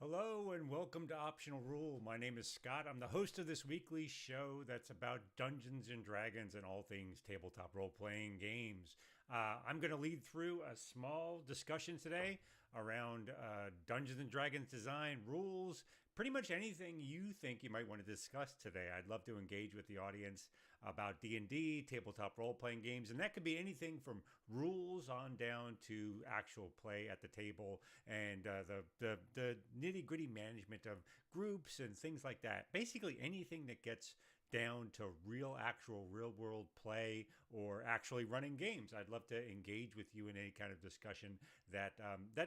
Hello and welcome to Optional Rule. My name is Scott. I'm the host of this weekly show that's about Dungeons and Dragons and all things tabletop role playing games. I'm going to lead through a small discussion today around Dungeons and Dragons design, rules, pretty much anything you think you might want to discuss today. I'd love to engage with the audience about D&D, tabletop role-playing games, and that could be anything from rules on down to actual play at the table and the nitty-gritty management of groups and things like that. Basically anything that gets down to actual real world play or actually running games. I'd love to engage with you in any kind of discussion that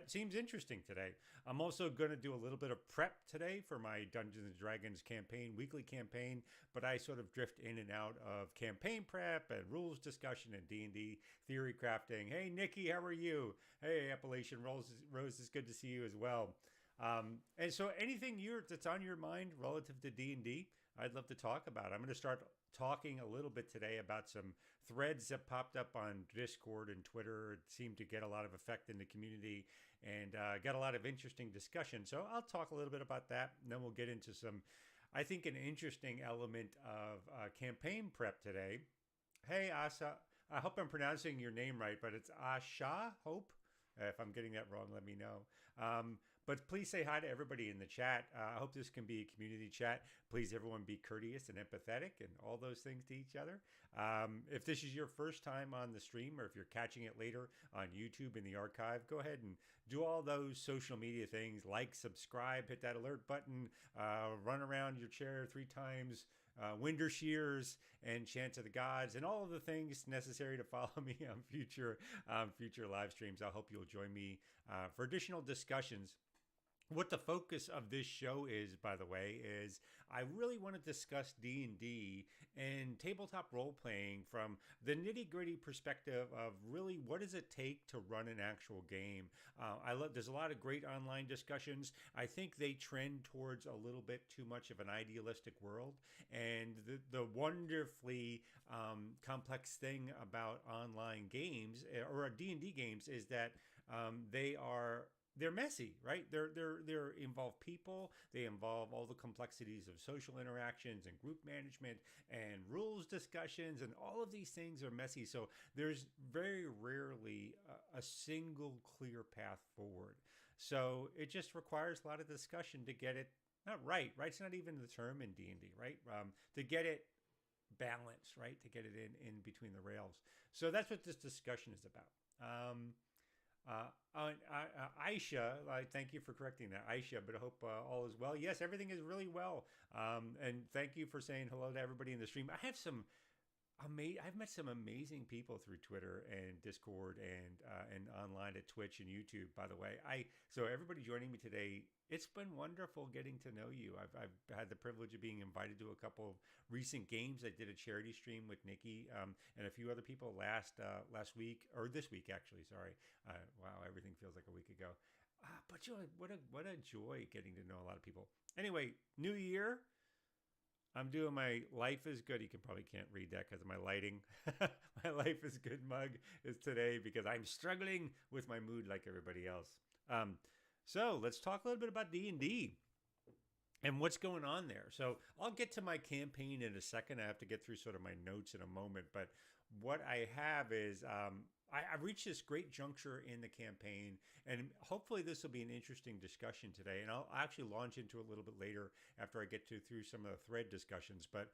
seems interesting today. I'm also going to do a little bit of prep today for my Dungeons and Dragons weekly campaign, but I sort of drift in and out of campaign prep and rules discussion and D&D theory crafting. Hey, Nikki, how are you? Hey, Appalachian Rose, it's good to see you as well. And so anything that's on your mind relative to D&D, I'd love to talk about. I'm going to start talking a little bit today about some threads that popped up on Discord and Twitter. It seemed to get a lot of effect in the community and got a lot of interesting discussion. So I'll talk a little bit about that, and then we'll get into I think, an interesting element of campaign prep today. Hey, Asa, I hope I'm pronouncing your name right, but it's Asha, Hope. If I'm getting that wrong, let me know. But please say hi to everybody in the chat. I hope this can be a community chat. Please, everyone, be courteous and empathetic and all those things to each other. If this is your first time on the stream or if you're catching it later on YouTube in the archive, go ahead and do all those social media things like subscribe, hit that alert button, run around your chair 3 times, winder shears and chant of the gods and all of the things necessary to follow me on future live streams. I hope you'll join me for additional discussions. What the focus of this show is, by the way, is I really want to discuss D&D and tabletop role-playing from the nitty-gritty perspective of really what does it take to run an actual game. There's a lot of great online discussions. I think they trend towards a little bit too much of an idealistic world. And the wonderfully complex thing about online games or D&D games is that they're messy, right? They're involve people. They involve all the complexities of social interactions and group management and rules discussions, and all of these things are messy. So there's very rarely a single clear path forward. So it just requires a lot of discussion to get it not right. Right's not even the term in D&D, right? To get it balanced, right? To get it in between the rails. So that's what this discussion is about. Aisha, thank you for correcting that, Aisha, but I hope all is well. Yes, everything is really well. And thank you for saying hello to everybody in the stream. I've met some amazing people through Twitter and Discord and online at Twitch and YouTube, by the way. So everybody joining me today, it's been wonderful getting to know you. I've had the privilege of being invited to a couple of recent games. I did a charity stream with Nikki and a few other people last week, or this week actually. Sorry. Wow, everything feels like a week ago. But what a joy getting to know a lot of people. Anyway, new year. I'm doing my life is good. You probably can't read that because of my lighting. My life is good mug is today because I'm struggling with my mood like everybody else. So let's talk a little bit about D&D and what's going on there. So I'll get to my campaign in a second. I have to get through sort of my notes in a moment. But what I have is I've reached this great juncture in the campaign, and hopefully this will be an interesting discussion today. And I'll actually launch into it a little bit later after I get through some of the thread discussions. But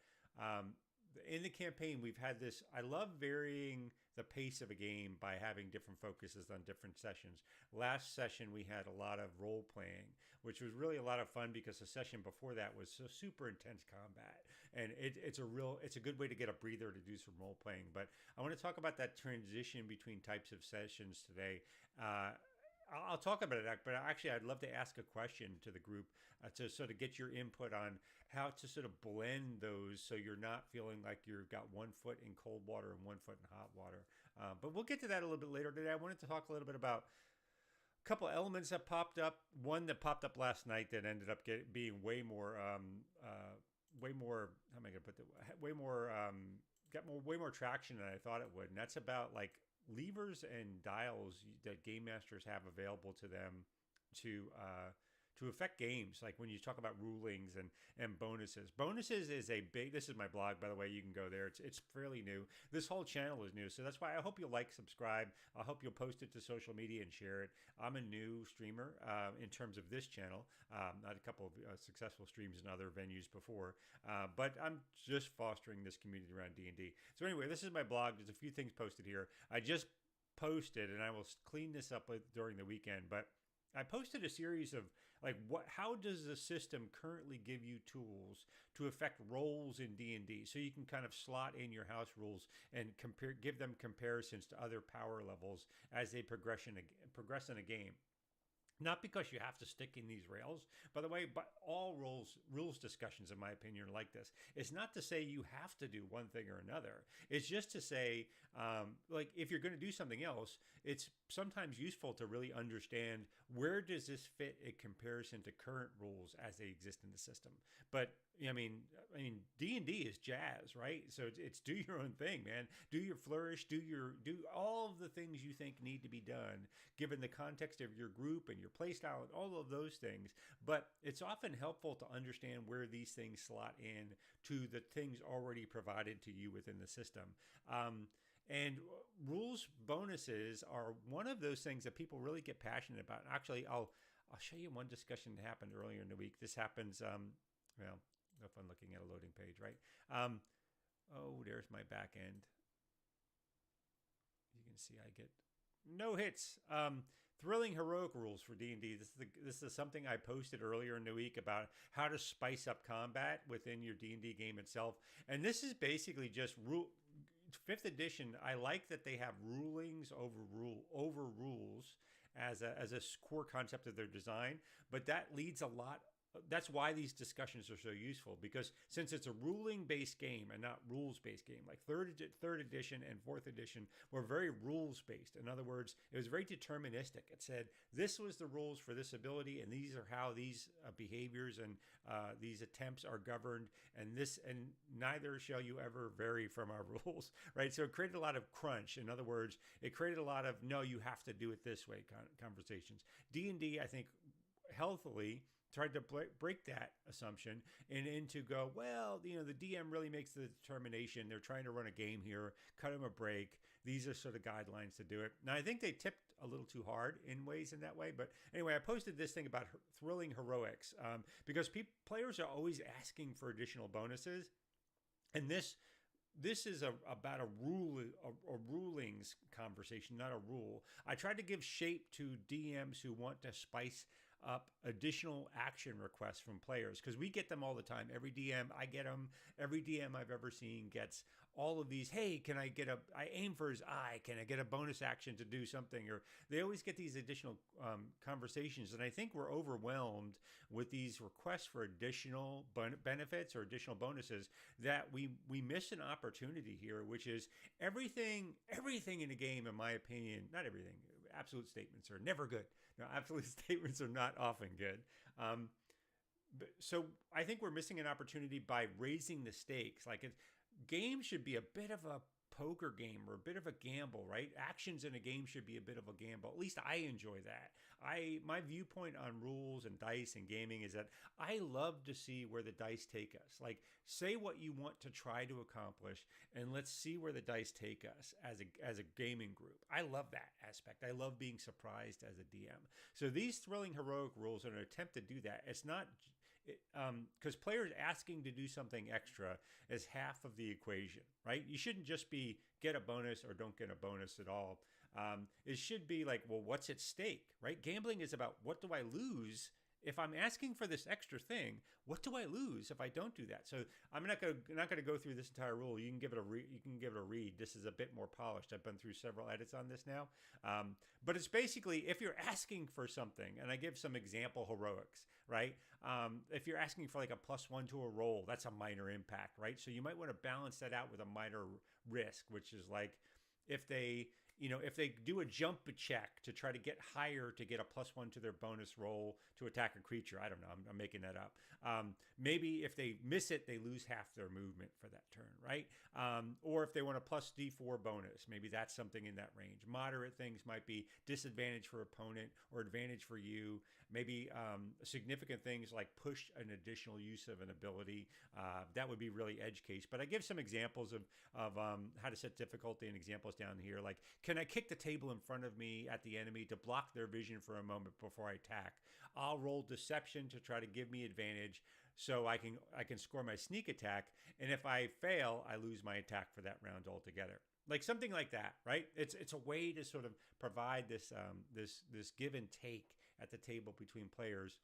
in the campaign, we've had this. I love varying the pace of a game by having different focuses on different sessions. Last session, we had a lot of role playing, which was really a lot of fun because the session before that was so super intense combat. And it's a good way to get a breather to do some role playing. But I want to talk about that transition between types of sessions today. I'll talk about it, but actually I'd love to ask a question to the group to sort of get your input on how to sort of blend those so you're not feeling like you've got one foot in cold water and one foot in hot water. But we'll get to that a little bit later today. I wanted to talk a little bit about a couple elements that popped up. One that popped up last night that ended up being way more, how am I going to put that? Way more traction than I thought it would. And that's about like levers and dials that game masters have available to them to to affect games. Like when you talk about rulings and bonuses. Bonuses is a big. This is my blog, by the way. You can go there. It's fairly new. This whole channel is new, so that's why I hope you'll like, subscribe. I hope you'll post it to social media and share it. I'm a new streamer in terms of this channel. Not a couple of successful streams in other venues before, but I'm just fostering this community around D&D. So anyway, this is my blog. There's a few things posted here. I just posted, and I will clean this up during the weekend, but I posted a series of like how does the system currently give you tools to affect roles in D&D, so you can kind of slot in your house rules and give them comparisons to other power levels as they progress in a game. Not because you have to stick in these rails, by the way, but all rules discussions, in my opinion, are like this. It's not to say you have to do one thing or another. It's just to say, like, if you're going to do something else, it's sometimes useful to really understand where does this fit in comparison to current rules as they exist in the system. But I mean, D&D is jazz, right? So it's do your own thing, man. Do your flourish, do all of the things you think need to be done, given the context of your group and your playstyle and all of those things. But it's often helpful to understand where these things slot in to the things already provided to you within the system. And rules bonuses are one of those things that people really get passionate about. Actually, I'll show you one discussion that happened earlier in the week. This happens, well, if I'm looking at a loading page, right? Oh, there's my back end. You can see I get no hits. Thrilling heroic rules for D&D. This is something I posted earlier in the week about how to spice up combat within your D&D game itself. And this is basically just 5th edition. I like that they have rulings over rules as a core concept of their design, but that leads a lot. That's why these discussions are so useful, because since it's a ruling-based game and not rules-based game, like third edition and 4th edition were very rules-based. In other words, it was very deterministic. It said, this was the rules for this ability, and these are how these behaviors and these attempts are governed, and neither shall you ever vary from our rules, right? So it created a lot of crunch. In other words, it created a lot of, no, you have to do it this way conversations. D&D, I think, healthily tried to break that assumption and to go, well, the DM really makes the determination. They're trying to run a game here, cut them a break. These are sort of guidelines to do it. Now, I think they tipped a little too hard in ways in that way. But anyway, I posted this thing about thrilling heroics because players are always asking for additional bonuses. And this is about a rulings conversation, not a rule. I tried to give shape to DMs who want to spice up additional action requests from players, because we get them all the time. Every DM, I get them. Every DM I've ever seen gets all of these. Hey, can I get I aim for his eye. Can I get a bonus action to do something? Or they always get these additional conversations. And I think we're overwhelmed with these requests for additional benefits or additional bonuses that we miss an opportunity here, which is everything in a game, in my opinion, not everything. Absolute statements are never good. No, absolute statements are not often good. So I think we're missing an opportunity by raising the stakes. Like games should be a bit of a poker game or a bit of a gamble, right? Actions in a game should be a bit of a gamble. At least I enjoy that. My viewpoint on rules and dice and gaming is that I love to see where the dice take us. Like, say what you want to try to accomplish, and let's see where the dice take us as a gaming group. I love that aspect. I love being surprised as a DM. So these thrilling heroic rules are an attempt to do that. It's not because players asking to do something extra is half of the equation, right? You shouldn't just be get a bonus or don't get a bonus at all. It should be like, well, what's at stake, right? Gambling is about, what do I lose if I'm asking for this extra thing? What do I lose if I don't do that? So I'm not going to go through this entire rule. You can give it a read. This is a bit more polished. I've been through several edits on this now. But it's basically, if you're asking for something, and I give some example heroics, right? If you're asking for like a +1 to a roll, that's a minor impact, right? So you might want to balance that out with a minor risk, which is like, if they if they do a jump check to try to get higher to get a +1 to their bonus roll to attack a creature, I don't know, I'm making that up. Maybe if they miss it, they lose half their movement for that turn, right? Or if they want a +D4 bonus, maybe that's something in that range. Moderate things might be disadvantage for opponent or advantage for you. Maybe significant things like push an additional use of an ability. That would be really edge case. But I give some examples of how to set difficulty and examples down here. Like, can I kick the table in front of me at the enemy to block their vision for a moment before I attack? I'll roll deception to try to give me advantage so I can score my sneak attack. And if I fail, I lose my attack for that round altogether. Like something like that, right? It's a way to sort of provide this give and take at the table between players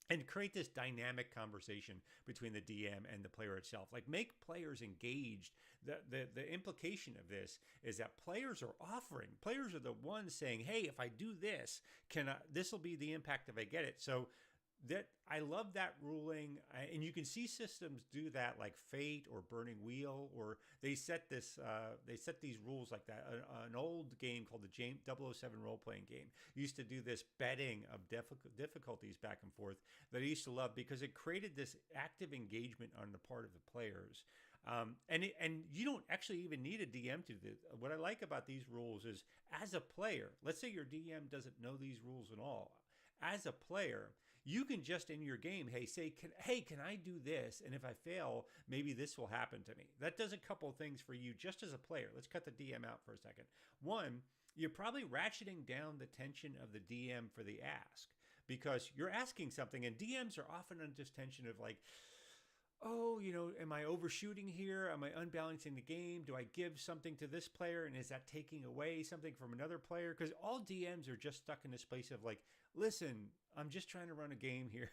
and create this dynamic conversation between the DM and the player itself. Like, make players engaged. The implication of this is that players are the ones saying, hey, if I do this, this will be the impact if I get it. So that I love that ruling, and you can see systems do that, like Fate or Burning Wheel, or they set these rules like that. An old game called the 007 role-playing game used to do this betting of difficulties back and forth that I used to love because it created this active engagement on the part of the players. And you don't actually even need a DM to do this. What I like about these rules is, as a player, let's say your DM doesn't know these rules at all. As a player, you can just in your game, say, can I do this? And if I fail, maybe this will happen to me. That does a couple of things for you just as a player. Let's cut the DM out for a second. One, you're probably ratcheting down the tension of the DM for the ask, because you're asking something, and DMs are often under this tension of like, oh, am I overshooting here? Am I unbalancing the game? Do I give something to this player, and is that taking away something from another player? Because all DMs are just stuck in this place of like, listen, I'm just trying to run a game here,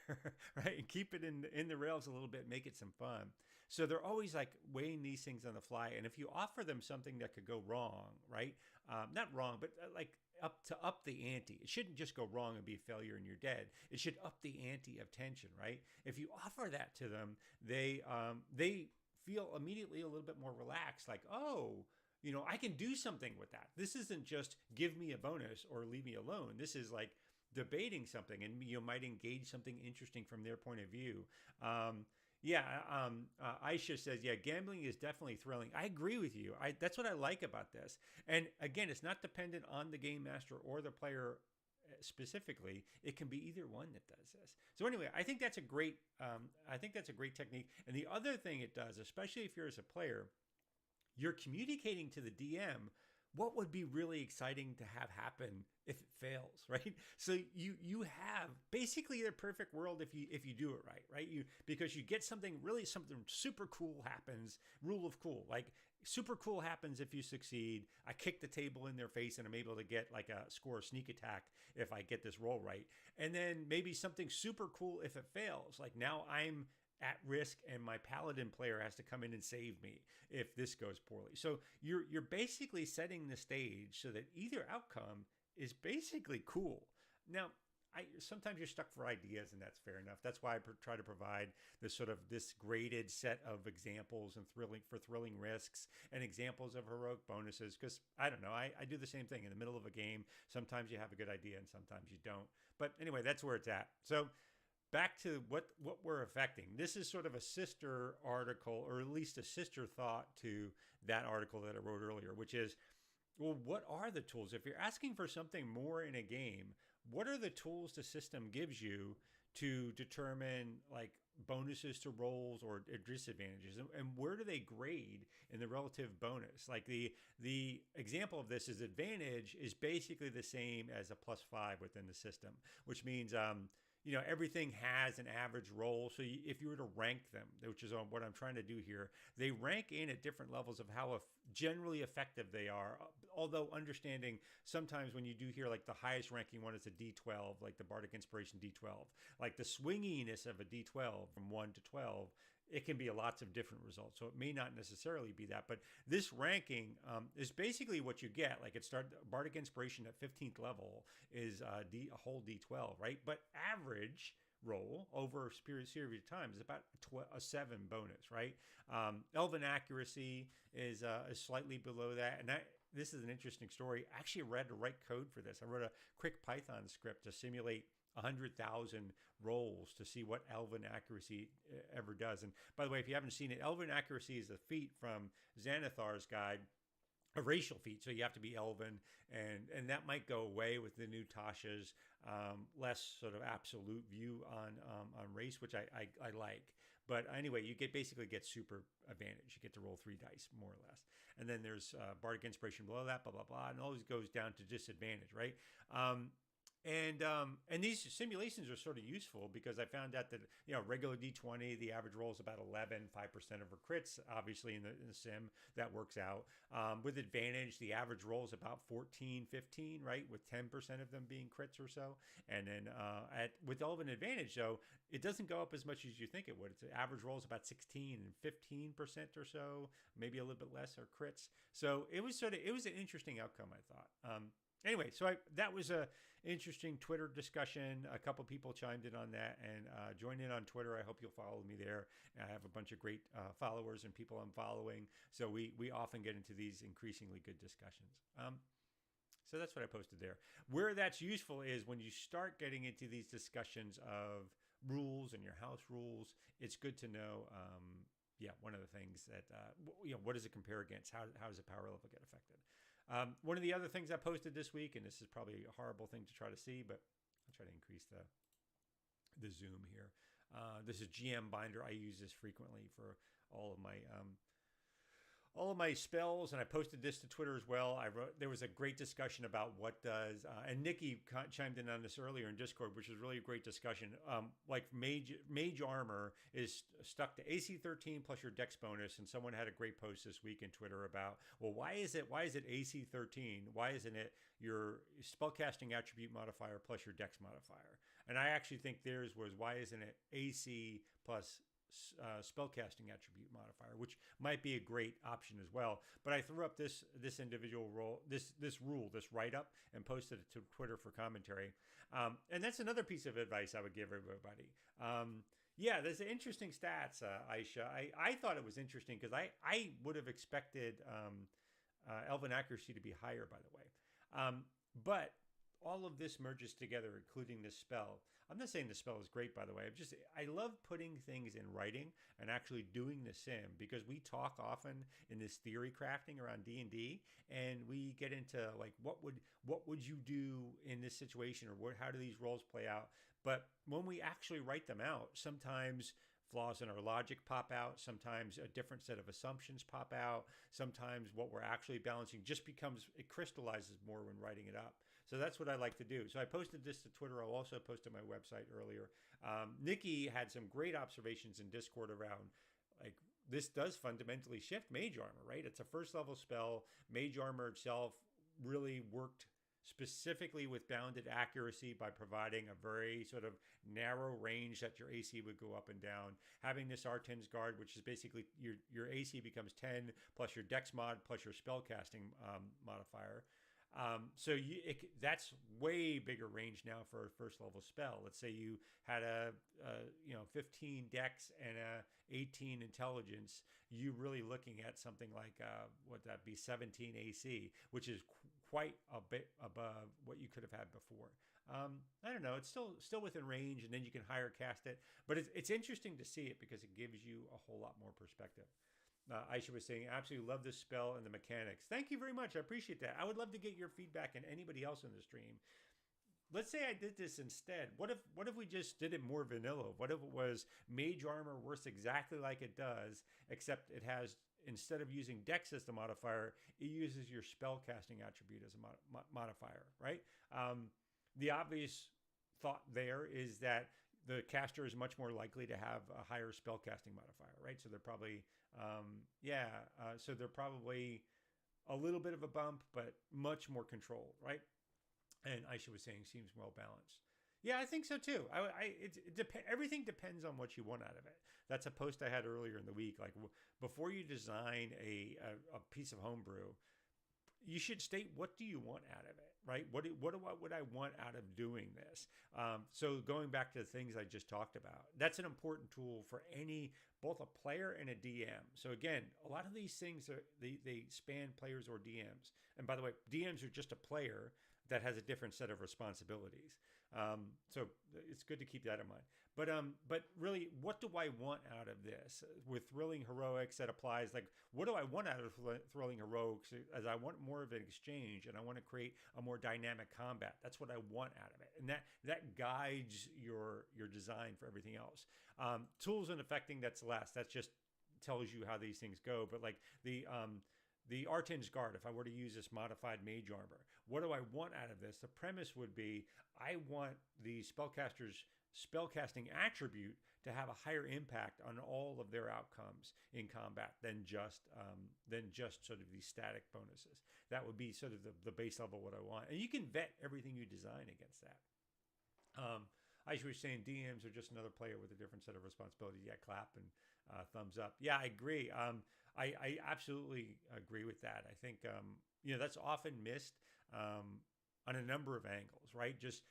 right? And keep it in the rails a little bit, make it some fun. So they're always like weighing these things on the fly. And if you offer them something that could go wrong, right? Not wrong, but like up the ante. It shouldn't just go wrong and be a failure and you're dead. It should up the ante of tension, right? If you offer that to them, they feel immediately a little bit more relaxed, like, oh, I can do something with that. This isn't just give me a bonus or leave me alone. This is like debating something, and you might engage something interesting from their point of view. Aisha says, yeah, gambling is definitely thrilling. I agree with you. That's what I like about this. And again, it's not dependent on the game master or the player specifically. It can be either one that does this. So anyway, I think that's a great technique. And the other thing it does, especially if you're as a player, you're communicating to the DM what would be really exciting to have happen if it fails, right? So you have basically the perfect world if you do it right? Because you get something super cool happens. Rule of cool, like super cool happens if you succeed. I kick the table in their face and I'm able to get like a sneak attack if I get this roll right. And then maybe something super cool if it fails. Like now I'm at risk and my paladin player has to come in and save me if this goes poorly. So you're basically setting the stage so that either outcome is basically cool. Now, sometimes you're stuck for ideas, and that's fair enough. That's why I try to provide this graded set of examples and thrilling risks and examples of heroic bonuses. Because I don't know, I do the same thing in the middle of a game. Sometimes you have a good idea and sometimes you don't. But anyway, that's where it's at. So back to what we're affecting. This is sort of a sister article, or at least a sister thought to that article that I wrote earlier, which is, well, what are the tools? If you're asking for something more in a game, what are the tools the system gives you to determine like bonuses to rolls or disadvantages, and where do they grade in the relative bonus? Like the example of this is advantage is basically the same as a +5 within the system, which means everything has an average roll. So if you were to rank them, which is what I'm trying to do here, they rank in at different levels of how generally effective they are. Although understanding sometimes when you do hear like the highest ranking one is a D12, like the Bardic Inspiration D12, like the swinginess of a D12 from 1 to 12, it can be lots of different results. So it may not necessarily be that, but this ranking is basically what you get. Like Bardic Inspiration at 15th level is a whole D12, right? But average roll over a series of time is about a 7 bonus, right? Elven Accuracy is slightly below that, and this is an interesting story. I actually read to write code for this. I wrote a quick Python script to simulate 100,000 rolls to see what elven accuracy ever does. And by the way, if you haven't seen it, elven accuracy is a feat from Xanathar's guide, a racial feat. So you have to be elven, and that might go away with the new Tasha's less sort of absolute view on race, which I like. But anyway, you basically get super advantage. You get to roll 3 dice, more or less. And then there's bardic inspiration below that, blah, blah, blah. And it always goes down to disadvantage, right? And these simulations are sort of useful because I found out that, you know, regular D20, the average roll is about 11, 5% of her crits. Obviously, in the sim, that works out. With advantage, the average roll is about 14, 15, right? With 10% of them being crits or so. And then with Elven Advantage, though, it doesn't go up as much as you think it would. It's the average roll is about 16 and 15% or so, maybe a little bit less are crits. So it was an interesting outcome, I thought. Anyway, so that was a interesting Twitter discussion. A couple people chimed in on that, and join in on Twitter. I hope you'll follow me there. I have a bunch of great followers and people I'm following, so we often get into these increasingly good discussions. So that's what I posted there. Where that's useful is when you start getting into these discussions of rules and your house rules. It's good to know. One of the things that what does it compare against? How does the power level get affected? One of the other things I posted this week, and this is probably a horrible thing to try to see, but I'll try to increase the zoom here. This is GM Binder. I use this frequently for all of my spells, and I posted this to Twitter as well. There was a great discussion about what does, and Nikki chimed in on this earlier in Discord, which was really a great discussion. Like mage armor is stuck to AC 13 plus your Dex bonus, and someone had a great post this week in Twitter about, well, why is it AC 13? Why isn't it your spellcasting attribute modifier plus your Dex modifier? And I actually think theirs was, why isn't it AC plus spellcasting attribute modifier, which might be a great option as well. But I threw up this individual role, this write up, and posted it to Twitter for commentary. And that's another piece of advice I would give everybody. There's interesting stats, Aisha. I thought it was interesting because I would have expected Elven accuracy to be higher, by the way. But all of this merges together, including this spell. I'm not saying the spell is great, by the way. I love putting things in writing and actually doing the sim, because we talk often in this theory crafting around D&D, and we get into like, what would you do in this situation, or how do these roles play out? But when we actually write them out, sometimes flaws in our logic pop out. Sometimes a different set of assumptions pop out. Sometimes what we're actually balancing just it crystallizes more when writing it up. So that's what I like to do. So I posted this to Twitter. I'll also post to my website earlier. Nikki had some great observations in Discord around, like, this does fundamentally shift mage armor, right? It's a first level spell. Mage armor itself really worked specifically with bounded accuracy by providing a very sort of narrow range that your AC would go up and down. Having this R10's guard, which is basically your AC becomes 10 plus your Dex mod plus your spellcasting modifier. So that's way bigger range now for a first level spell. Let's say you had a 15 Dex and a 18 Intelligence. You really looking at something like what that be 17 AC, which is quite a bit above what you could have had before. I don't know. It's still within range, and then you can higher cast it. But it's interesting to see it because it gives you a whole lot more perspective. Aisha was saying, absolutely love this spell and the mechanics. Thank you very much. I appreciate that. I would love to get your feedback and anybody else in the stream. Let's say I did this instead. What if we just did it more vanilla? What if it was mage armor works exactly like it does, except it has, instead of using Dex as the modifier, it uses your spellcasting attribute as a modifier, right? The obvious thought there is that the caster is much more likely to have a higher spellcasting modifier, right? So they're probably, so they're probably a little bit of a bump, but much more controlled, right? And Aisha was saying seems well balanced. Yeah, I think so too. Everything depends on what you want out of it. That's a post I had earlier in the week. Like, before you design a piece of homebrew, you should state, what do you want out of it, right? What would I want out of doing this? So going back to the things I just talked about, that's an important tool for both a player and a DM. So again, a lot of these things they span players or DMs. And by the way, DMs are just a player that has a different set of responsibilities. So it's good to keep that in mind. But really, what do I want out of this? With Thrilling Heroics, that applies. Like, what do I want out of Thrilling Heroics? As I want more of an exchange, and I want to create a more dynamic combat. That's what I want out of it, and that guides your design for everything else. Tools and affecting, that's last. That just tells you how these things go. But like the Arten's Guard, if I were to use this modified mage armor, what do I want out of this? The premise would be, I want the spellcaster's spellcasting attribute to have a higher impact on all of their outcomes in combat than just sort of these static bonuses. That would be sort of the base level what I want. And you can vet everything you design against that. I was saying DMs are just another player with a different set of responsibilities. Yeah, clap and thumbs up. Yeah, I agree. I absolutely agree with that. I think that's often missed on a number of angles, right? Just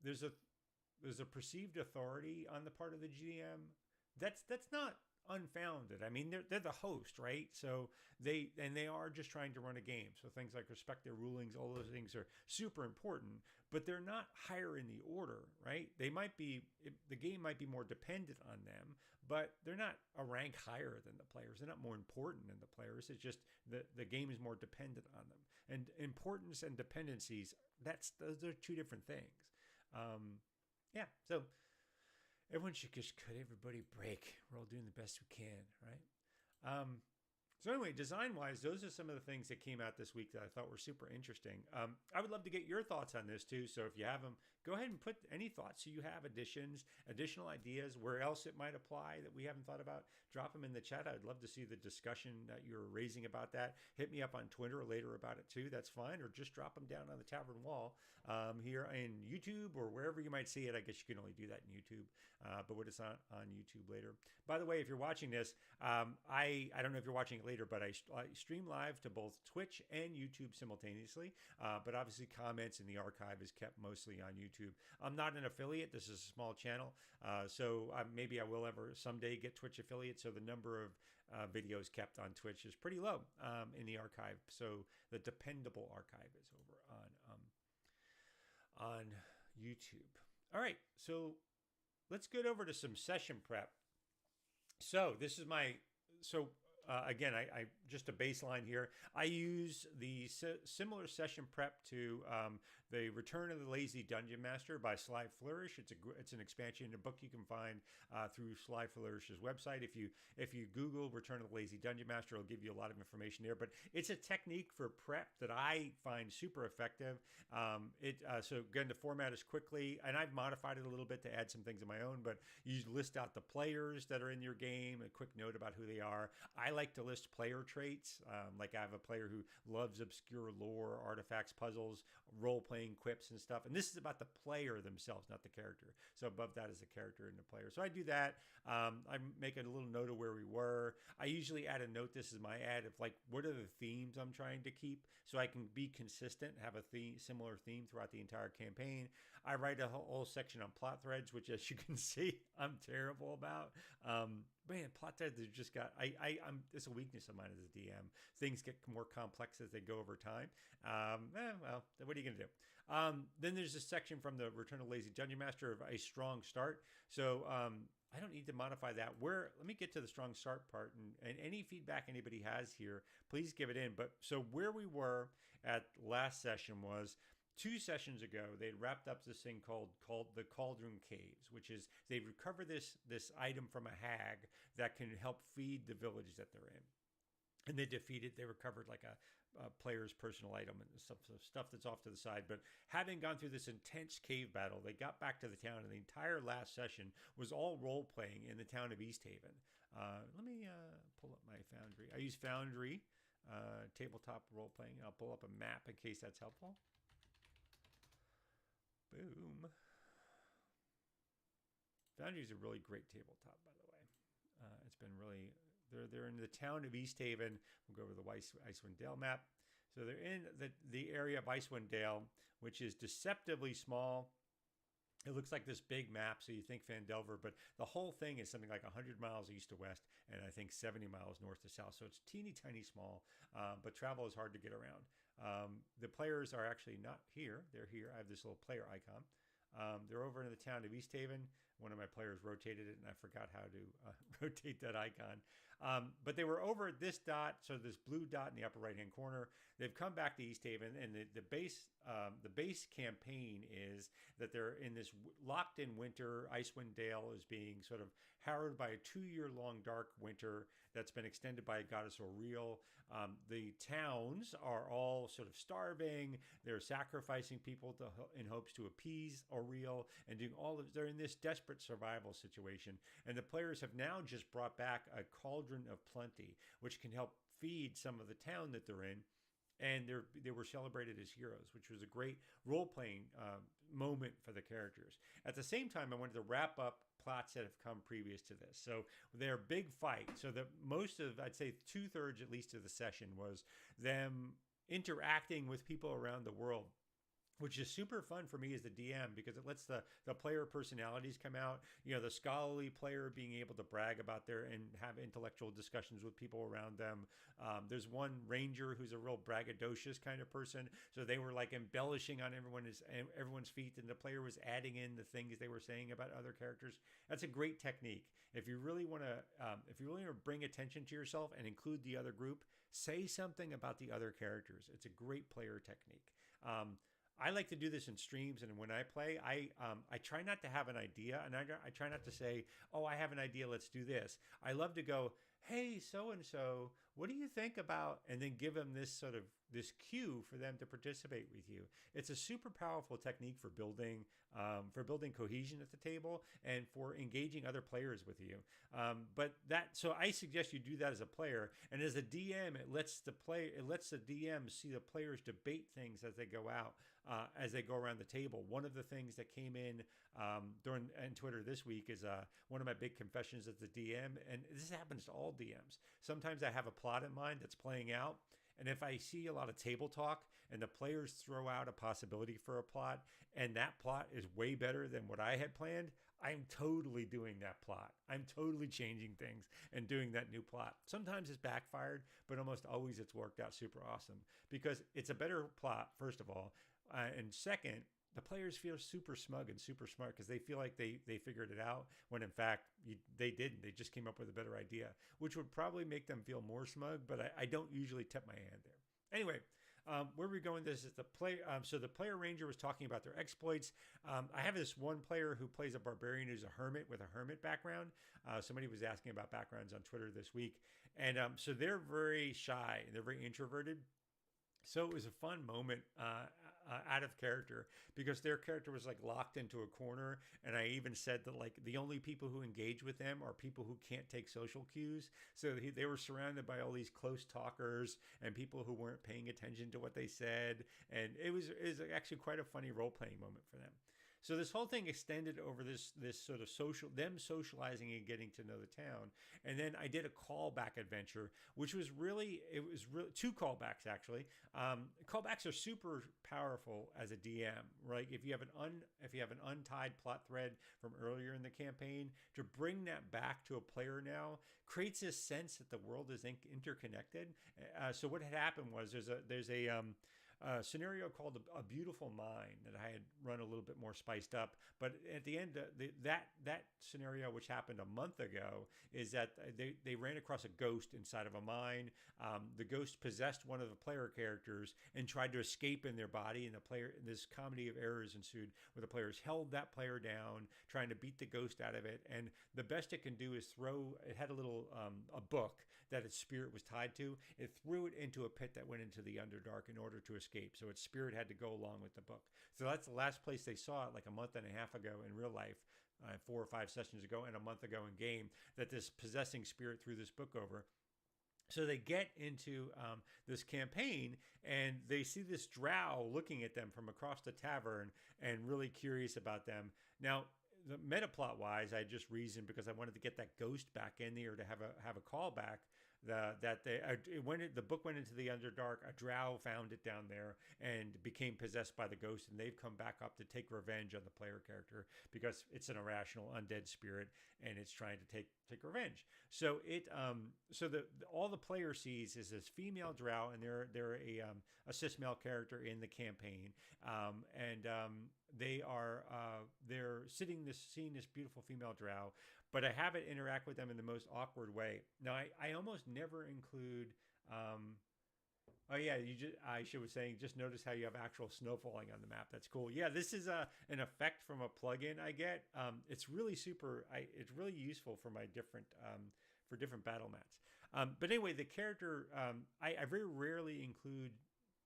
there's a perceived authority on the part of the GM that's not unfounded. I mean, they're the host, right? So they are just trying to run a game. So things like respect their rulings, all those things are super important, but they're not higher in the order, right? The game might be more dependent on them, but they're not a rank higher than the players. They're not more important than the players. It's just the game is more dependent on them. And importance and dependencies, those are two different things. Yeah, so everyone should just cut everybody a break. We're all doing the best we can, right? So anyway, design-wise, those are some of the things that came out this week that I thought were super interesting. I would love to get your thoughts on this too. So if you have them, go ahead and put any thoughts. So you have additional ideas, where else it might apply that we haven't thought about. Drop them in the chat. I'd love to see the discussion that you're raising about that. Hit me up on Twitter later about it too. That's fine. Or just drop them down on the tavern wall here in YouTube or wherever you might see it. I guess you can only do that in YouTube, but when it's on YouTube later. By the way, if you're watching this, I don't know if you're watching it later, but I stream live to both Twitch and YouTube simultaneously. But obviously comments in the archive is kept mostly on YouTube. I'm not an affiliate. This is a small channel. So maybe I will ever someday get Twitch affiliate. So the number of videos kept on Twitch is pretty low in the archive. So the dependable archive is over on YouTube. All right. So let's get over to some session prep. So this is again, I just a baseline here. I use the similar session prep to the Return of the Lazy Dungeon Master by Sly Flourish. It's an expansion in a book you can find through Sly Flourish's website. If you Google Return of the Lazy Dungeon Master, it'll give you a lot of information there. But it's a technique for prep that I find super effective. So again, the format is quickly, and I've modified it a little bit to add some things of my own. But you list out the players that are in your game, a quick note about who they are. I like to list player traits. Like I have a player who loves obscure lore, artifacts, puzzles, role-playing quips and stuff. And this is about the player themselves, not the character. So above that is the character and the player. So I do that. I make a little note of where we were. I usually add a note. This is my ad of like, what are the themes I'm trying to keep so I can be consistent, have a similar theme throughout the entire campaign. I write a whole section on plot threads, which as you can see, I'm terrible about. Man, plot threads have just got, it's a weakness of mine as a DM. Things get more complex as they go over time. Well, what are you going to do? Then there's a section from the Return of Lazy Dungeon Master of a strong start. So I don't need to modify that. Let me get to the strong start part, and any feedback anybody has here, please give it in. But so where we were at last session was 2 sessions ago, they wrapped up this thing called the Cauldron Caves, which is they recover this item from a hag that can help feed the village that they're in. And they recovered like a player's personal item and stuff that's off to the side. But having gone through this intense cave battle, they got back to the town, and the entire last session was all role-playing in the town of East Haven. Let me pull up my Foundry. I use Foundry, tabletop role-playing. I'll pull up a map in case that's helpful. Boom. Foundry is a really great tabletop, by the way. It's been really, they're in the town of East Haven. We'll go over the Icewind Dale map. So they're in the area of Icewind Dale, which is deceptively small. It looks like this big map, so you think Phandelver, but the whole thing is something like 100 miles east to west, and I think 70 miles north to south. So it's teeny tiny small, but travel is hard to get around. The players are actually not here. They're here. I have this little player icon. They're over in the town of East Haven. One of my players rotated it, and I forgot how to rotate that icon. But they were over at this dot, so this blue dot in the upper right-hand corner. They've come back to East Haven, and the base campaign is that they're in this locked-in winter. Icewind Dale is being sort of harrowed by a 2-year-long dark winter that's been extended by a goddess Aureel. The towns are all sort of starving. They're sacrificing people in hopes to appease Aureel and doing all of. They're in this desperate survival situation, and the players have now just brought back a cauldron of plenty, which can help feed some of the town that they're in. And they were celebrated as heroes, which was a great role-playing moment for the characters. At the same time, I wanted to wrap up plots that have come previous to this. So their big fight. So the most of, I'd say 2/3 at least of the session was them interacting with people around the world, which is super fun for me as the DM because it lets the player personalities come out. You know, the scholarly player being able to brag about their and have intellectual discussions with people around them. There's one ranger who's a real braggadocious kind of person. So they were like embellishing on everyone's feet, and the player was adding in the things they were saying about other characters. That's a great technique. If you really want to bring attention to yourself and include the other group, say something about the other characters. It's a great player technique. I like to do this in streams, and when I play, I try not to have an idea, and I try not to say, oh, I have an idea, let's do this. I love to go, hey, so-and-so, what do you think about, and then give them this sort of, this cue for them to participate with you. It's a super powerful technique for building cohesion at the table and for engaging other players with you. So I suggest you do that as a player, and as a DM, it lets the DM see the players debate things as they go out, as they go around the table. One of the things that came in during Twitter this week is one of my big confessions as the DM, and this happens to all DMs. Sometimes I have a plot in mind that's playing out, and if I see a lot of table talk and the players throw out a possibility for a plot, and that plot is way better than what I had planned, I'm totally doing that plot. I'm totally changing things and doing that new plot. Sometimes it's backfired, but almost always it's worked out super awesome because it's a better plot, first of all. And second, the players feel super smug and super smart because they feel like they figured it out when in fact they didn't. They just came up with a better idea, which would probably make them feel more smug, but I don't usually tip my hand there. Anyway, where we're going, this is the play. So the player ranger was talking about their exploits. I have this one player who plays a barbarian who's a hermit with a hermit background. Somebody was asking about backgrounds on Twitter this week. And so they're very shy and they're very introverted. So it was a fun moment out of character because their character was like locked into a corner. And I even said that like the only people who engage with them are people who can't take social cues. So they were surrounded by all these close talkers and people who weren't paying attention to what they said. And it was actually quite a funny role-playing moment for them. So this whole thing extended over this sort of them socializing and getting to know the town. And then I did a callback adventure, which was really 2 callbacks actually. Callbacks are super powerful as a DM, right? If you have an untied plot thread from earlier in the campaign, to bring that back to a player now creates this sense that the world is interconnected. So what had happened was there's a scenario called A Beautiful Mind that I had run a little bit more spiced up. But at the end, that scenario, which happened a month ago, is that they ran across a ghost inside of a mine. The ghost possessed one of the player characters and tried to escape in their body. And this comedy of errors ensued where the players held that player down, trying to beat the ghost out of it. And the best it can do is it had a book that its spirit was tied to. It threw it into a pit that went into the Underdark in order to escape. So its spirit had to go along with the book. So that's the last place they saw it, like a month and a half ago in real life, 4 or 5 sessions ago, and a month ago in game, that this possessing spirit threw this book over. So they get into this campaign and they see this drow looking at them from across the tavern and really curious about them. Now, the meta plot wise, I just reasoned because I wanted to get that ghost back in there to have a callback, The book went into the Underdark. A drow found it down there and became possessed by the ghost, and they've come back up to take revenge on the player character because it's an irrational undead spirit and it's trying to take revenge. So all the player sees is this female drow, and they're a cis male character in the campaign, they're seeing this beautiful female drow, but I have it interact with them in the most awkward way. Now, I almost never include. Oh yeah, I was saying, just notice how you have actual snow falling on the map. That's cool. Yeah, this is an effect from a plugin I get. It's really it's really useful for my different battle mats. But anyway, the character, I very rarely include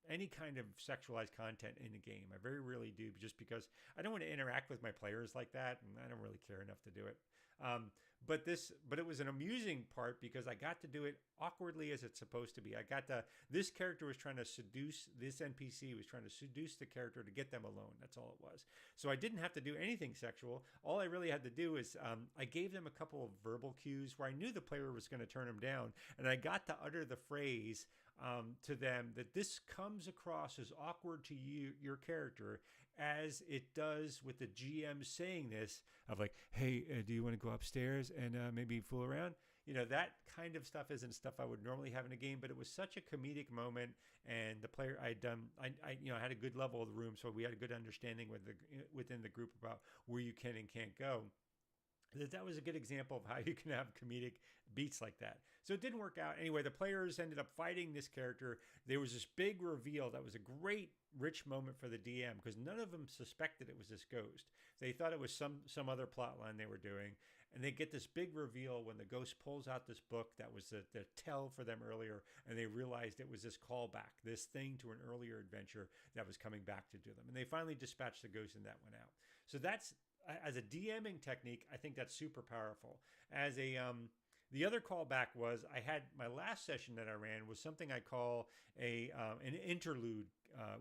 any kind of sexualized content in the game. I very rarely do, just because I don't want to interact with my players like that, and I don't really care enough to do it. But it was an amusing part because I got to do it awkwardly as it's supposed to be. This character was trying to seduce, this NPC was trying to seduce the character to get them alone. That's all it was. So I didn't have to do anything sexual. All I really had to do is I gave them a couple of verbal cues where I knew the player was going to turn them down. And I got to utter the phrase to them that this comes across as awkward to you, your character, as it does with the GM saying this of like, hey, do you want to go upstairs and maybe fool around? That kind of stuff isn't stuff I would normally have in a game, but it was such a comedic moment, and the player I had a good level of the room, so we had a good understanding within the group about where you can and can't go. That was a good example of how you can have comedic beats like that. So it didn't work out. Anyway, the players ended up fighting this character. There was this big reveal that was a great, rich moment for the DM because none of them suspected it was this ghost. They thought it was some other plot line they were doing. And they get this big reveal when the ghost pulls out this book that was the tell for them earlier, and they realized it was this callback, this thing to an earlier adventure that was coming back to do them. And they finally dispatched the ghost, and that went out. So that's, as a DMing technique, I think that's super powerful. As the other callback was, I had my last session that I ran was something I call an interlude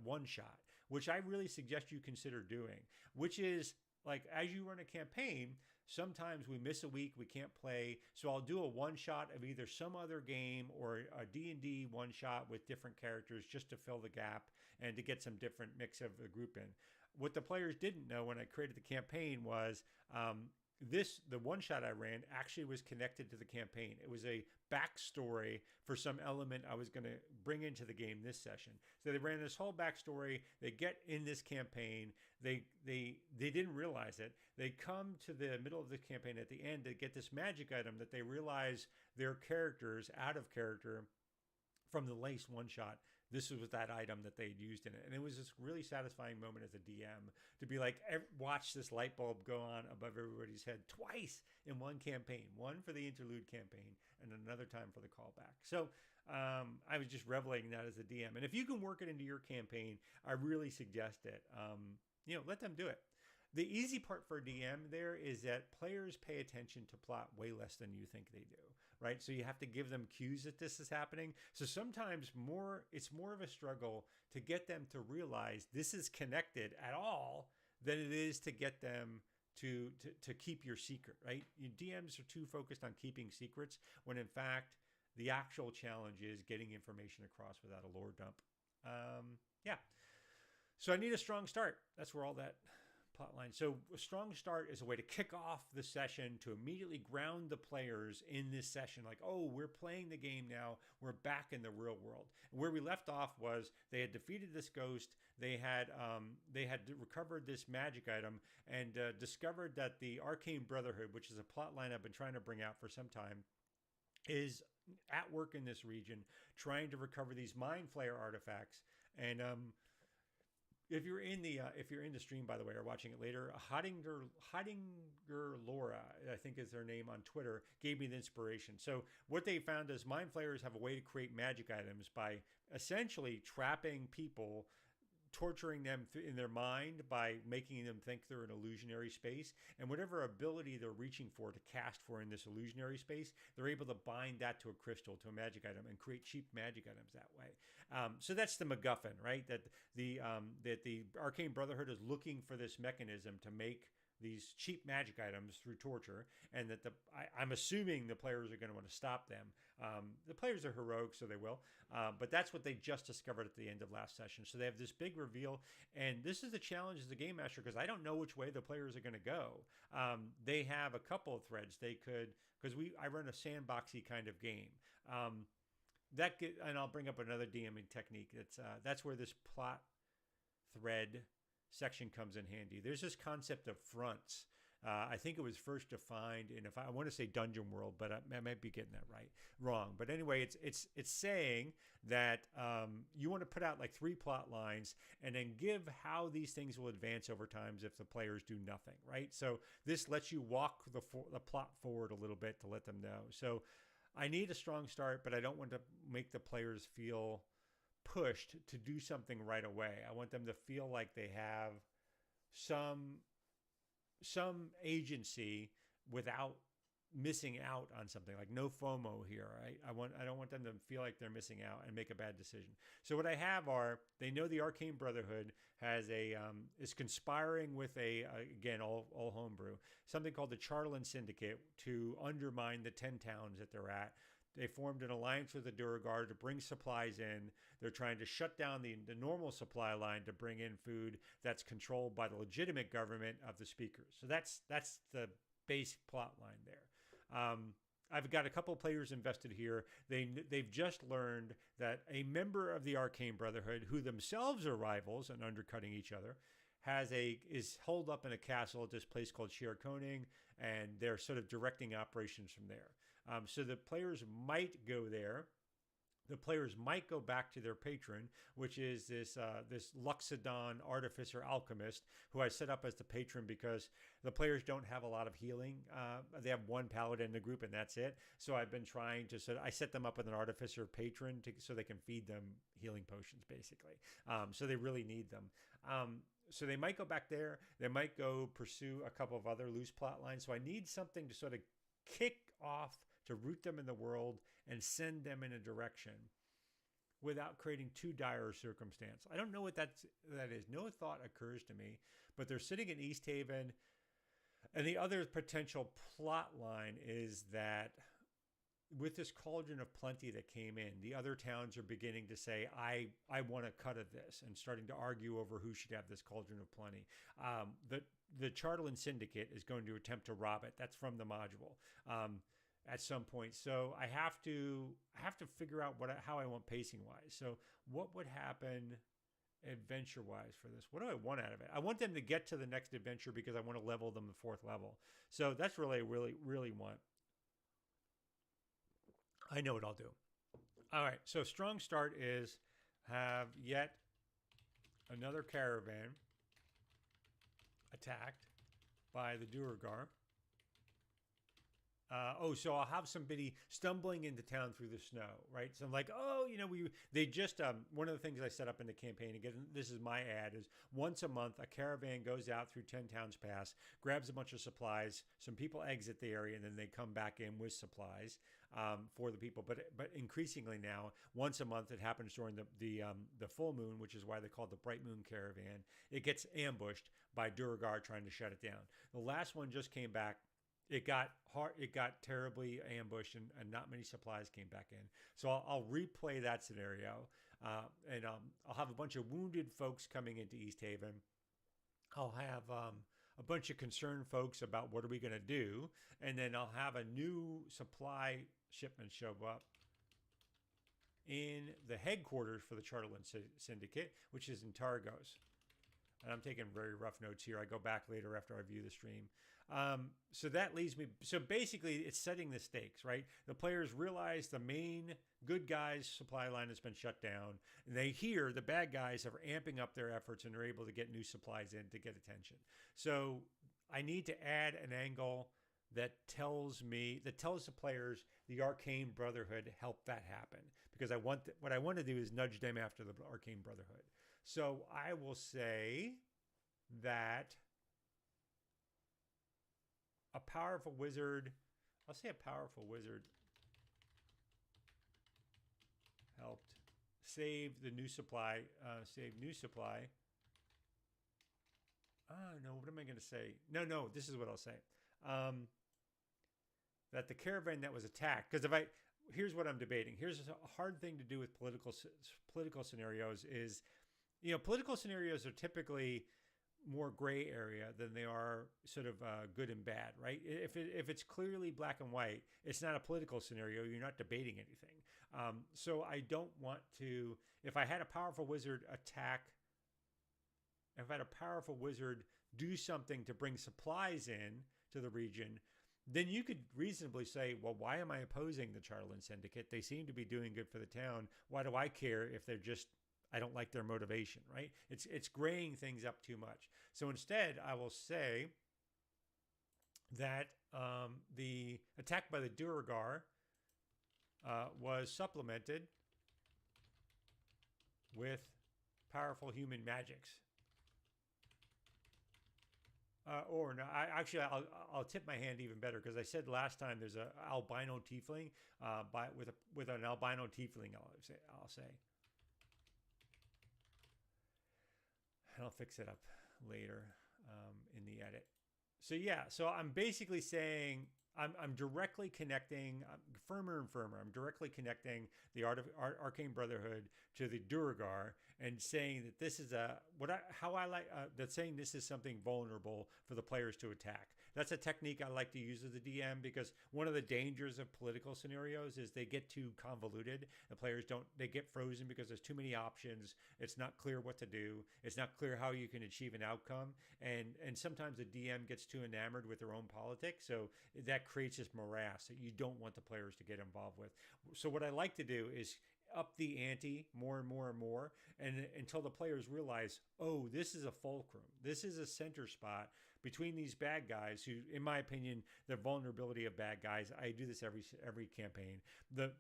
one shot, which I really suggest you consider doing, which is like, as you run a campaign, sometimes we miss a week, we can't play. So I'll do a one shot of either some other game or a D&D one shot with different characters just to fill the gap and to get some different mix of the group in. What the players didn't know when I created the campaign was the one shot I ran actually was connected to the campaign. It was a backstory for some element I was going to bring into the game this session. So they ran this whole backstory. They get in this campaign. They didn't realize it. They come to the middle of the campaign at the end to get this magic item that they realize their characters out of character from the latest one shot. This was that item that they'd used in it. And it was this really satisfying moment as a DM to be like, watch this light bulb go on above everybody's head twice in one campaign, one for the interlude campaign and another time for the callback. So I was just reveling in that as a DM. And if you can work it into your campaign, I really suggest it. Let them do it. The easy part for a DM there is that players pay attention to plot way less than you think they do, right? So you have to give them cues that this is happening. So sometimes it's more of a struggle to get them to realize this is connected at all than it is to get them to keep your secret, right? DMs are too focused on keeping secrets when in fact the actual challenge is getting information across without a lore dump. Yeah. So I need a strong start. That's where all that plotline. So a strong start is a way to kick off the session, to immediately ground the players in this session. Like, oh, we're playing the game now. We're back in the real world. And where we left off was they had defeated this ghost. They had recovered this magic item and discovered that the Arcane Brotherhood, which is a plot line I've been trying to bring out for some time, is at work in this region trying to recover these Mind Flayer artifacts. And if you're in the stream, by the way, or watching it later, Heidinger Laura, I think is their name on Twitter, gave me the inspiration. So what they found is Mind Flayers have a way to create magic items by essentially trapping people, torturing them in their mind by making them think they're in illusionary space, and whatever ability they're reaching for to cast for in this illusionary space, they're able to bind that to a crystal, to a magic item, and create cheap magic items that way. So that's the MacGuffin, right? That the Arcane Brotherhood is looking for this mechanism to make these cheap magic items through torture, and that I'm assuming the players are going to want to stop them. The players are heroic, so they will. But that's what they just discovered at the end of last session. So they have this big reveal, and this is the challenge as the game master because I don't know which way the players are going to go. They have a couple of threads they could, because I run a sandboxy kind of game. And I'll bring up another DMing technique. That's where this plot thread section comes in handy. There's this concept of fronts. I think it was first defined in, if I want to say Dungeon World, but I might be getting that wrong. But anyway, it's saying that you want to put out like 3 plot lines and then give how these things will advance over time if the players do nothing, right? So this lets you walk the plot forward a little bit to let them know. So I need a strong start, but I don't want to make the players feel pushed to do something right away. I want them to feel like they have some agency without missing out on something, like no FOMO here. Right? I don't want them to feel like they're missing out and make a bad decision. So what I have they know the Arcane Brotherhood is conspiring with again all homebrew, something called the Charlin Syndicate to undermine the 10 towns that they're at. They formed an alliance with the Durgar to bring supplies in. They're trying to shut down the normal supply line to bring in food that's controlled by the legitimate government of the speakers. So that's the base plot line there. I've got a couple of players invested here. They've just learned that a member of the Arcane Brotherhood, who themselves are rivals and undercutting each other, is holed up in a castle at this place called Shere Koning, and they're sort of directing operations from there. So the players might go there. The players might go back to their patron, which is this Luxodon artificer alchemist, who I set up as the patron because the players don't have a lot of healing. They have one paladin in the group, and that's it. So I've been trying to I set them up with an artificer patron so they can feed them healing potions, basically. So they really need them. So they might go back there. They might go pursue a couple of other loose plot lines. So I need something to sort of kick off, to root them in the world and send them in a direction without creating too dire a circumstance. I don't know what that is. No thought occurs to me, but they're sitting in East Haven. And the other potential plot line is that with this cauldron of plenty that came in, the other towns are beginning to say, I want a cut of this, and starting to argue over who should have this cauldron of plenty. The Charlin Syndicate is going to attempt to rob it. That's from the module. At some point. So I have to figure out how I want pacing wise. So what would happen adventure wise for this? What do I want out of it? I want them to get to the next adventure because I want to level them to 4th level. So that's really want. I know what I'll do. All right. So strong start is have yet another caravan attacked by the Durgar. So I'll have somebody stumbling into town through the snow, right? So I'm like, they just, one of the things I set up in the campaign, again, this is my ad, is once a month, a caravan goes out through 10 towns pass, grabs a bunch of supplies, some people exit the area, and then they come back in with supplies for the people. But increasingly now, once a month, it happens during the full moon, which is why they call it the Bright Moon Caravan. It gets ambushed by Durgar trying to shut it down. The last one just came back. It got terribly ambushed, and not many supplies came back in. So I'll replay that scenario, and I'll have a bunch of wounded folks coming into East Haven. I'll have a bunch of concerned folks about what are we going to do, and then I'll have a new supply shipment show up in the headquarters for the Charlin Syndicate, which is in Targos. And I'm taking very rough notes here. I go back later after I view the stream. So that leads me. So basically, it's setting the stakes, right? The players realize the main good guys' supply line has been shut down. And they hear the bad guys are amping up their efforts and are able to get new supplies in to get attention. So I need to add an angle that tells the players the Arcane Brotherhood helped that happen, because what I want to do is nudge them after the Arcane Brotherhood. So I will say that a powerful wizard helped save the new supply, no, what am I going to say? No, this is what I'll say. Um, that the caravan that was attacked, because here's what I'm debating. Here's a hard thing to do with political scenarios is, political scenarios are typically more gray area than they are sort of good and bad, right? If it's clearly black and white, it's not a political scenario. You're not debating anything. So I don't want to. If I had a powerful wizard attack, if I had a powerful wizard do something to bring supplies in to the region, then you could reasonably say, well, why am I opposing the Charlton Syndicate? They seem to be doing good for the town. Why do I care if they're just, I don't like their motivation, right? It's graying things up too much. So instead, I will say that the attack by the Duergar was supplemented with powerful human magics. Or no, I'll tip my hand even better, because I said last time there's a albino tiefling with an albino tiefling. I'll say, and I'll fix it up later in the edit. So yeah, so I'm basically saying I'm directly connecting, firmer and firmer. I'm directly connecting the Arcane Brotherhood to the Duergar, and saying that this is saying this is something vulnerable for the players to attack. That's a technique I like to use as a DM, because one of the dangers of political scenarios is they get too convoluted. The players they get frozen because there's too many options. It's not clear what to do. It's not clear how you can achieve an outcome. And sometimes the DM gets too enamored with their own politics. So that creates this morass that you don't want the players to get involved with. So what I like to do is up the ante more and more and more, and until the players realize, oh, this is a fulcrum. This is a center spot between these bad guys who, in my opinion, the vulnerability of bad guys, I do this every campaign. The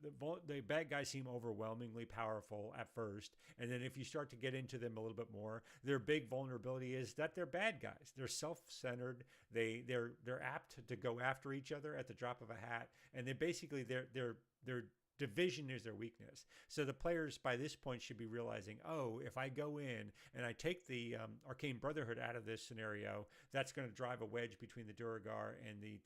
bad guys seem overwhelmingly powerful at first, and then if you start to get into them a little bit more, their big vulnerability is that they're bad guys. They're self-centered. They're apt to go after each other at the drop of a hat, and they basically their division is their weakness. So the players by this point should be realizing, oh, if I go in and I take the Arcane Brotherhood out of this scenario, that's going to drive a wedge between the Duergar and the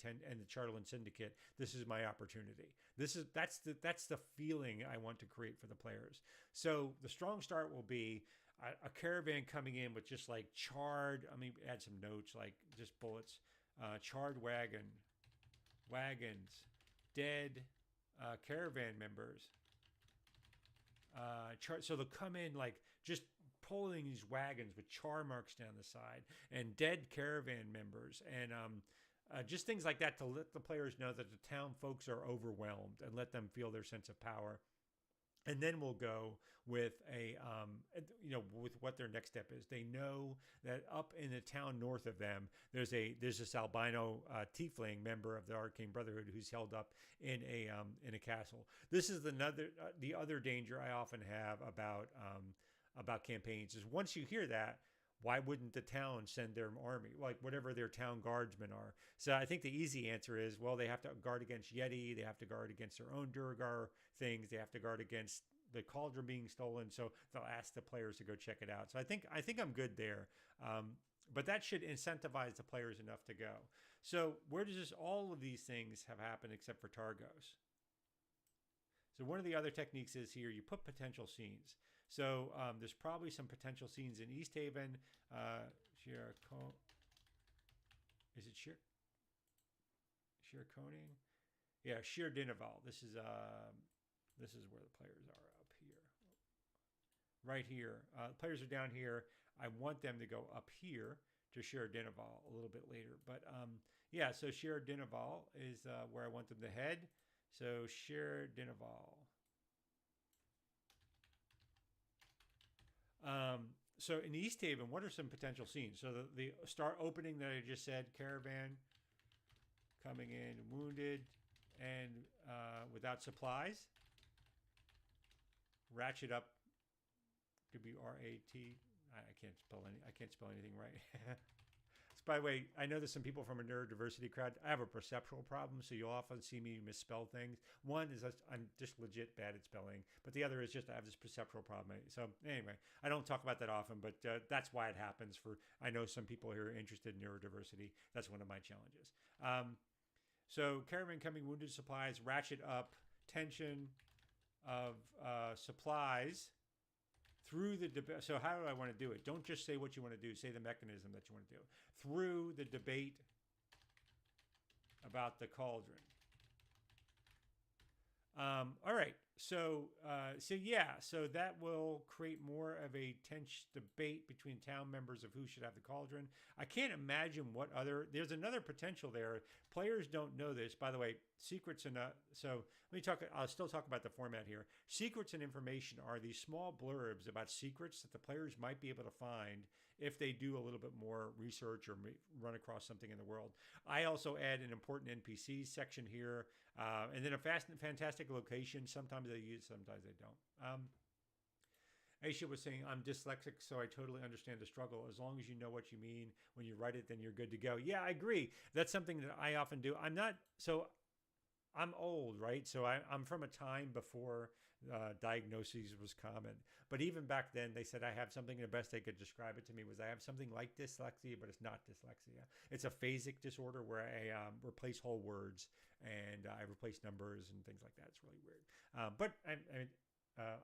Charlton Syndicate. This is my opportunity. That's the feeling I want to create for the players. So the strong start will be a caravan coming in with just like charred. I mean, add some notes like just bullets, charred wagons, dead caravan members. So they'll come in like just pulling these wagons with char marks down the side, and dead caravan members, and just things like that to let the players know that the town folks are overwhelmed and let them feel their sense of power. And then we'll go with with what their next step is. They know that up in the town north of them, there's this albino tiefling member of the Arcane Brotherhood who's held up in a castle. This is the other danger I often have about campaigns is once you hear that, why wouldn't the town send their army, like whatever their town guardsmen are? So I think the easy answer is, well, they have to guard against Yeti. They have to guard against their own Duergar things. They have to guard against the cauldron being stolen. So they'll ask the players to go check it out. So I think I'm good there. But that should incentivize the players enough to go. So where does all of these things have happened except for Targos? So one of the other techniques is here, you put potential scenes. So there's probably some potential scenes in East Haven. Is it Sheer Coning? Yeah, Sheer Dinaval. This is where the players are up here. Right here. Players are down here. I want them to go up here to Sheer Dinaval a little bit later. But yeah, so Sheer Dinaval is where I want them to head. So Sheer Dinaval. So in East Haven, what are some potential scenes? So the start opening that I just said, caravan coming in wounded and without supplies. Ratchet up could be R-A-T. I can't spell anything right. Let's By the way, I know there's some people from a neurodiversity crowd. I have a perceptual problem, so you'll often see me misspell things. One is I'm just legit bad at spelling, but the other is just I have this perceptual problem. So anyway, I don't talk about that often, but that's why it happens. I know some people here are interested in neurodiversity. That's one of my challenges. So caravan coming, wounded supplies, ratchet up tension of supplies through the debate. So how do I want to do it? Don't just say what you want to do. Say the mechanism that you want to do. Through the debate about the cauldron. All right. So that will create more of a tense debate between town members of who should have the cauldron. I can't imagine there's another potential there. Players don't know this. By the way, secrets and I'll still talk about the format here. Secrets and information are these small blurbs about secrets that the players might be able to find if they do a little bit more research or run across something in the world. I also add an important NPCs section here, and then a fantastic location. Sometimes they use, sometimes they don't. Aisha was saying, I'm dyslexic, so I totally understand the struggle. As long as you know what you mean when you write it, then you're good to go. Yeah, I agree. That's something that I often do. I'm old, right? So I'm from a time before diagnoses was common. But even back then, they said I have something, the best they could describe it to me was I have something like dyslexia, but it's not dyslexia. It's a phasic disorder where I replace whole words and I replace numbers and things like that. It's really weird.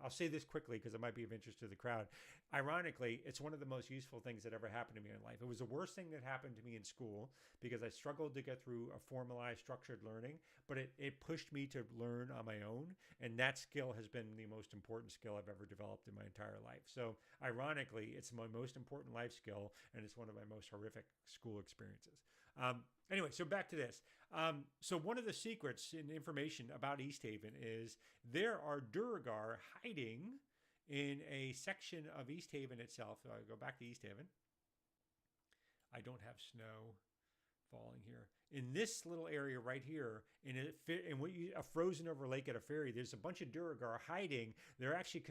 I'll say this quickly because it might be of interest to the crowd. Ironically, it's one of the most useful things that ever happened to me in life. It was the worst thing that happened to me in school because I struggled to get through a formalized, structured learning, but it pushed me to learn on my own. And that skill has been the most important skill I've ever developed in my entire life. So ironically, it's my most important life skill, and it's one of my most horrific school experiences. Anyway, so back to this. So one of the secrets in information about East Haven is there are Duergar hiding in a section of East Haven itself. So I go back to East Haven. I don't have snow falling here. In this little area right here, a frozen over lake at a ferry, there's a bunch of Duergar hiding. They're actually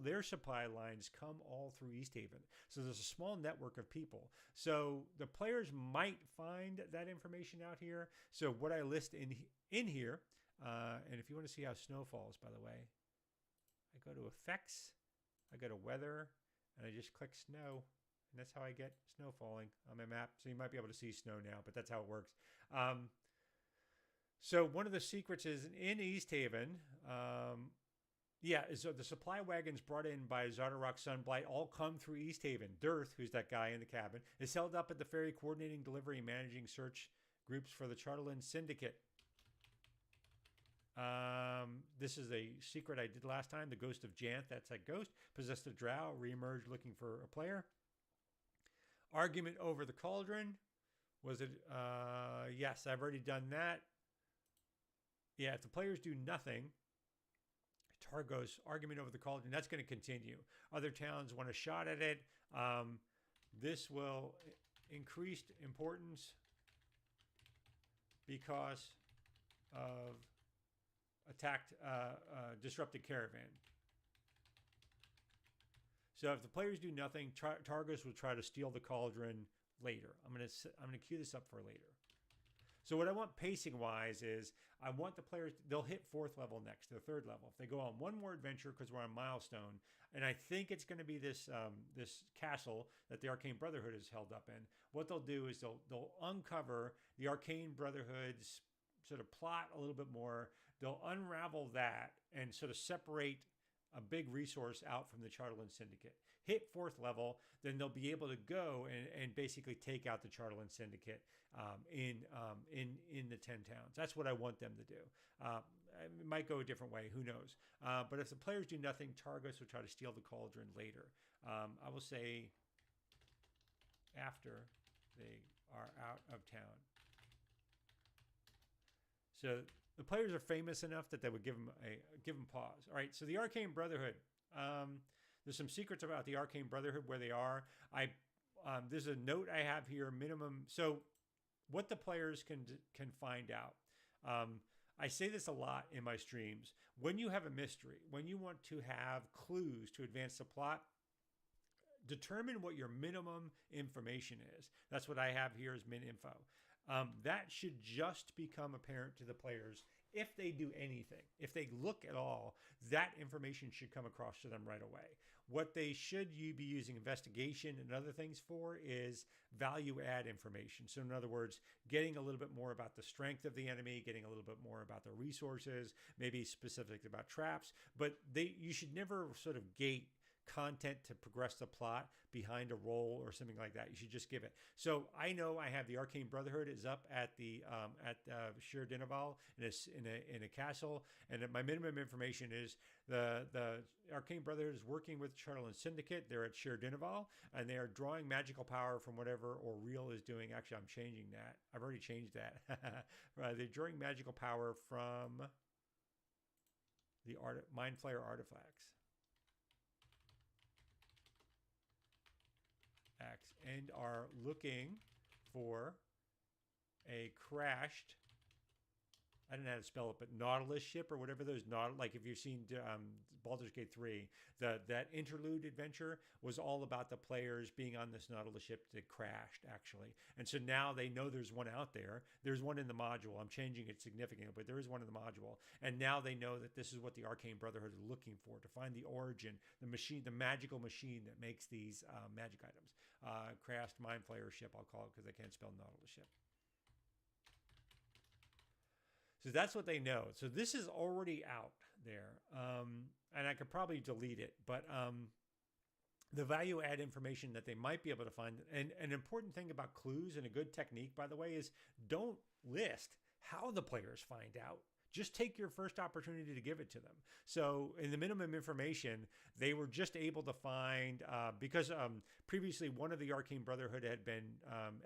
their supply lines come all through East Haven. So there's a small network of people. So the players might find that information out here. So what I list in here, and if you want to see how snow falls, by the way, I go to effects, I go to weather, and I just click snow. And that's how I get snow falling on my map. So you might be able to see snow now, but that's how it works. So one of the secrets is in East Haven. So the supply wagons brought in by Zardarok Sunblight all come through East Haven. Dirth, who's that guy in the cabin, is held up at the ferry coordinating delivery and managing search groups for the Charterland Syndicate. This is a secret I did last time. The ghost of Janth, that's that ghost, possessed a drow, reemerged looking for a player. Argument over the cauldron. Was it? Yes, I've already done that. Yeah, if the players do nothing, Targos, argument over the cauldron, that's going to continue. Other towns want a shot at it. This will increase importance because of disrupted caravan. So if the players do nothing, Targos will try to steal the cauldron later. I'm gonna queue this up for later. So what I want pacing wise is I want the players, they'll hit 4th level next, the 3rd level. If they go on one more adventure because we're on milestone, and I think it's going to be this castle that the Arcane Brotherhood is held up in. What they'll do is they'll uncover the Arcane Brotherhood's sort of plot a little bit more. They'll unravel that and sort of separate a big resource out from the Charterland Syndicate. Hit 4th level, then they'll be able to go and basically take out the Charterland Syndicate in the 10 towns. That's what I want them to do. It might go a different way, who knows? But if the players do nothing, Targos will try to steal the cauldron later. I will say after they are out of town. So the players are famous enough that they would give them pause. All right, so the Arcane Brotherhood. There's some secrets about the Arcane Brotherhood where they are. There's a note I have here, minimum. So what the players can find out. I say this a lot in my streams. When you have a mystery, when you want to have clues to advance the plot, determine what your minimum information is. That's what I have here as min info. That should just become apparent to the players if they do anything. If they look at all, that information should come across to them right away. What they should be using investigation and other things for is value add information. So in other words, getting a little bit more about the strength of the enemy, getting a little bit more about their resources, maybe specific about traps, but you should never sort of gate content to progress the plot behind a roll or something like that. You should just give it. So I know I have the Arcane Brotherhood is up at the Shir Dinaval in a castle, and my minimum information is the Arcane Brotherhood is working with Charlatan Syndicate. They're at Shir Dinaval, and they are drawing magical power from whatever Oriel is doing. Actually, I'm changing that. I've already changed that. They're drawing magical power from the Mind Flayer artifacts. And are looking for a crashed, I don't know how to spell it, but Nautilus ship or whatever those like if you've seen Baldur's Gate 3, that interlude adventure was all about the players being on this Nautilus ship that crashed actually. And so now they know there's one out there. There's one in the module. I'm changing it significantly, but there is one in the module. And now they know that this is what the Arcane Brotherhood is looking for, to find the origin, the machine, the magical machine that makes these magic items. Crashed Mind Flayer ship, I'll call it because I can't spell Nautilus ship. So that's what they know. So this is already out there. And I could probably delete it, but the value add information that they might be able to find. And an important thing about clues and a good technique, by the way, is don't list how the players find out. Just take your first opportunity to give it to them. So in the minimum information, they were just able to find, because previously one of the Arcane Brotherhood had been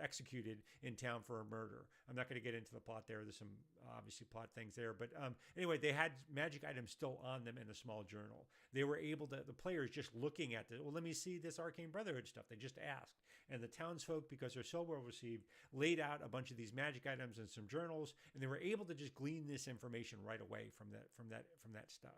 executed in town for a murder. I'm not going to get into the plot there. There's some obviously plot things there. But anyway, they had magic items still on them in a small journal. They were able to, the players just looking at it, well, let me see this Arcane Brotherhood stuff. They just asked. And the townsfolk, because they're so well received, laid out a bunch of these magic items and some journals, and they were able to just glean this information right away from that stuff.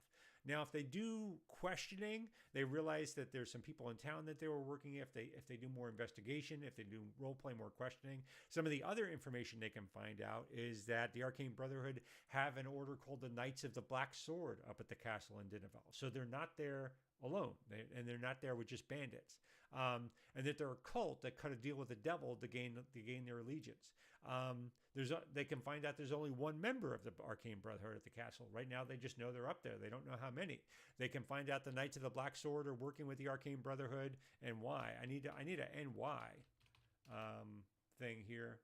Now, if they do questioning, they realize that there's some people in town that they were working. If they do more investigation, if they do role play, more questioning, some of the other information they can find out is that the Arcane Brotherhood have an order called the Knights of the Black Sword up at the castle in Dinaval. So they're not there alone, and they're not there with just bandits, and that they're a cult that kind of deal with the devil to gain their allegiance. They can find out there's only one member of the Arcane Brotherhood at the castle. Right now, they just know they're up there. They don't know how many. They can find out the Knights of the Black Sword are working with the Arcane Brotherhood and why. I need an NY thing here.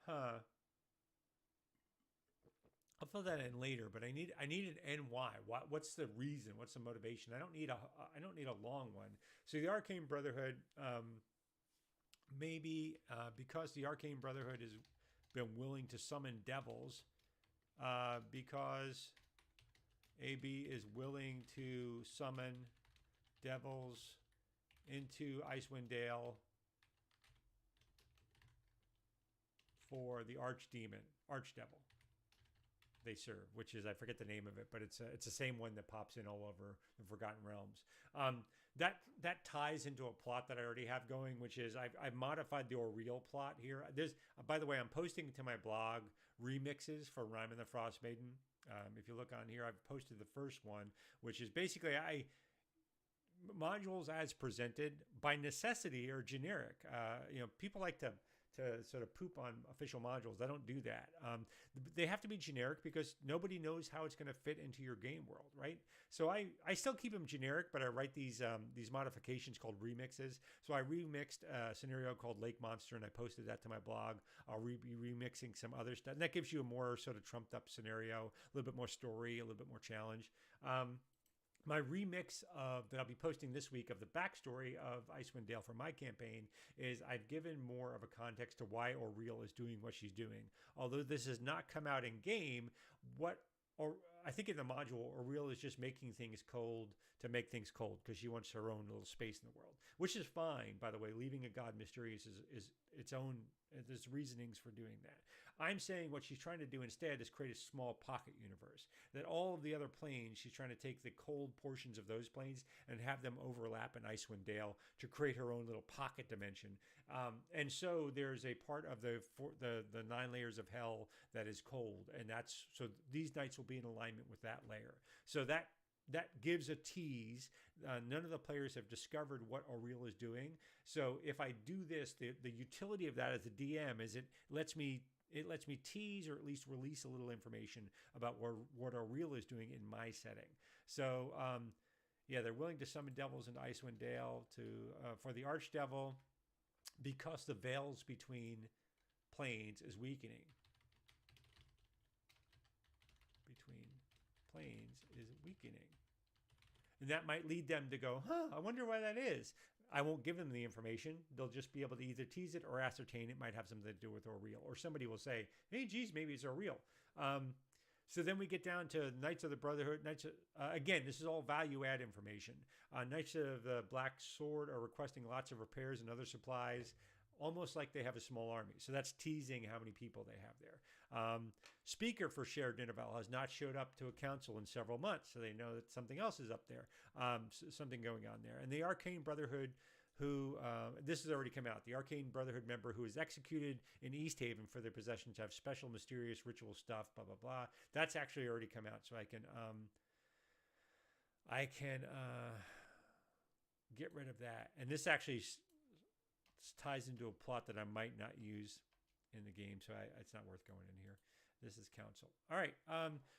I'll fill that in later, but I need an NY. What's the reason? What's the motivation? I don't need a long one. So the Arcane Brotherhood, maybe because the Arcane Brotherhood has been willing to summon devils, because AB is willing to summon devils into Icewind Dale for the archdevil they serve, which is, I forget the name of it, but it's the same one that pops in all over the Forgotten Realms. That ties into a plot that I already have going, which is I've modified the Oriel plot here. There's, by the way, I'm posting to my blog remixes for Rime and the Frostmaiden. If you look on here, I've posted the first one, which is basically modules as presented by necessity are generic. People like to sort of poop on official modules. I don't do that. They have to be generic because nobody knows how it's going to fit into your game world, right? So I still keep them generic, but I write these modifications called remixes. So I remixed a scenario called Lake Monster, and I posted that to my blog. I'll be remixing some other stuff, and that gives you a more sort of trumped up scenario, a little bit more story, a little bit more challenge. My remix that I'll be posting this week of the backstory of Icewind Dale for my campaign is I've given more of a context to why Oriel is doing what she's doing. Although this has not come out in game, I think in the module, Auril is just making things cold to make things cold because she wants her own little space in the world, which is fine, by the way. Leaving a god mysterious is its own. There's reasonings for doing that. I'm saying what she's trying to do instead is create a small pocket universe. That all of the other planes, she's trying to take the cold portions of those planes and have them overlap in Icewind Dale to create her own little pocket dimension. And so there's a part of the 9 layers of hell that is cold, and that's so these nights will be in alignment with that layer. So that gives a tease. None of the players have discovered what Auril is doing. So if I do this, the utility of that as a DM is it lets me tease or at least release a little information about what Auril is doing in my setting. So they're willing to summon devils into Icewind Dale for the Archdevil because the veils between planes is weakening. Between planes is weakening. And that might lead them to go, I wonder why that is. I won't give them the information. They'll just be able to either tease it or ascertain it might have something to do with Auril. Or somebody will say, hey, geez, maybe it's Auril. So then we get down to Knights of the Brotherhood. Again, this is all value-add information. Knights of the Black Sword are requesting lots of repairs and other supplies, almost like they have a small army. So that's teasing how many people they have there. Speaker for Shared Nineveh has not showed up to a council in several months, so they know that something else is up there, something going on there. And the Arcane Brotherhood, who this has already come out, the Arcane Brotherhood member who is executed in East Haven for their possessions have special mysterious ritual stuff, blah, blah, blah. That's actually already come out, so I can get rid of that. And this actually ties into a plot that I might not use in the game, so it's not worth going in here. This is council. All right.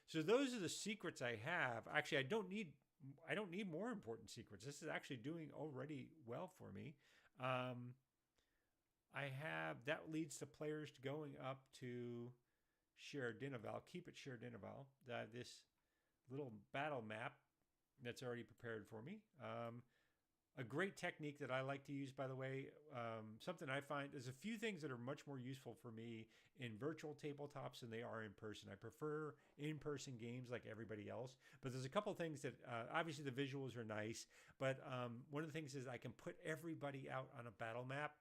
So those are the secrets I have. Actually, I don't need more important secrets. This is actually doing already well for me. That leads the players to going up to Shared Nineveh. Keep it Shared Nineveh. This little battle map that's already prepared for me. A great technique that I like to use, by the way, something I find, there's a few things that are much more useful for me in virtual tabletops than they are in person. I prefer in-person games like everybody else, but there's a couple things that, obviously the visuals are nice, but one of the things is I can put everybody out on a battle map,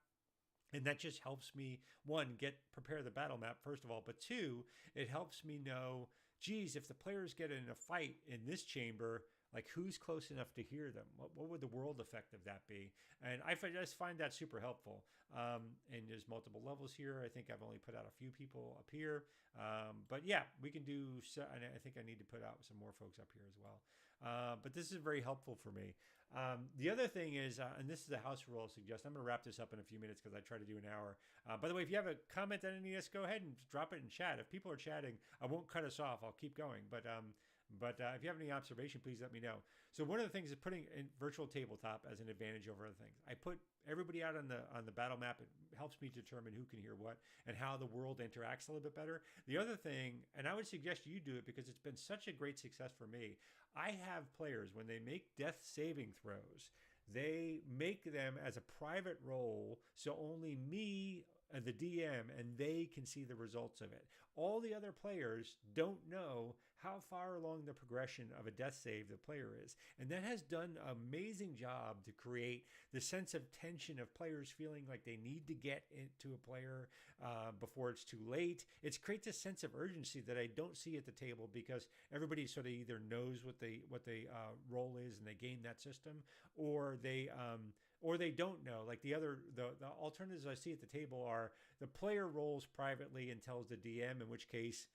and that just helps me, one, prepare the battle map, first of all, but two, it helps me know, geez, if the players get in a fight in this chamber, like who's close enough to hear them? What would the world effect of that be? And I just find that super helpful. And there's multiple levels here. I think I've only put out a few people up here. But yeah, we can do, and I think I need to put out some more folks up here as well. But this is very helpful for me. The other thing is, and this is a house rule I'll suggest, I'm going to wrap this up in a few minutes because I try to do an hour. By the way, if you have a comment on any of this, go ahead and drop it in chat. If people are chatting, I won't cut us off. I'll keep going. But if you have any observation, please let me know. So one of the things is putting in virtual tabletop as an advantage over other things. I put everybody out on the battle map. It helps me determine who can hear what and how the world interacts a little bit better. The other thing, and I would suggest you do it because it's been such a great success for me. I have players, when they make death saving throws, they make them as a private roll, so only me, the DM, and they can see the results of it. All the other players don't know how far along the progression of a death save the player is. And that has done an amazing job to create the sense of tension of players feeling like they need to get into a player before it's too late. It creates a sense of urgency that I don't see at the table because everybody sort of either knows what the role is and they game that system, or they don't know. Like the alternatives I see at the table are the player rolls privately and tells the DM, in which case,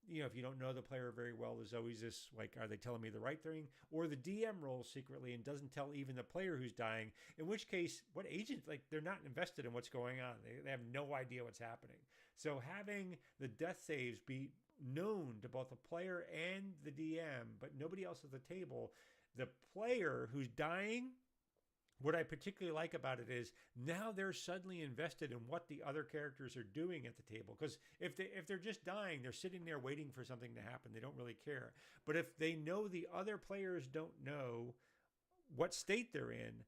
if you don't know the player very well, there's always this, like, are they telling me the right thing? Or the DM rolls secretly and doesn't tell even the player who's dying, in which case, what agent, like, they're not invested in what's going on. They have no idea what's happening. So having the death saves be known to both the player and the DM, but nobody else at the table, the player who's dying, what I particularly like about it is now they're suddenly invested in what the other characters are doing at the table. Because if they're just dying, they're sitting there waiting for something to happen. They don't really care. But if they know the other players don't know what state they're in,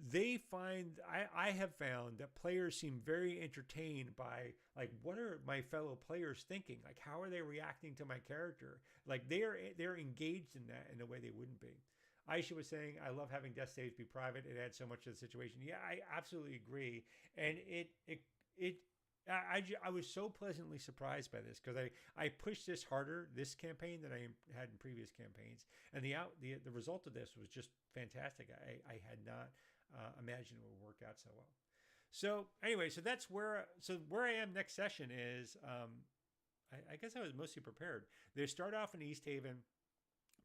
they find I have found that players seem very entertained by, like, what are my fellow players thinking? Like, how are they reacting to my character? Like, they're engaged in that in a way they wouldn't be. Aisha was saying, I love having death saves be private. It adds so much to the situation. Yeah, I absolutely agree. And I was so pleasantly surprised by this, because I pushed this harder this campaign than I had in previous campaigns, and the result of this was just fantastic. I had not imagined it would work out so well. So anyway, that's where I am next session is, I guess I was mostly prepared. They start off in East Haven.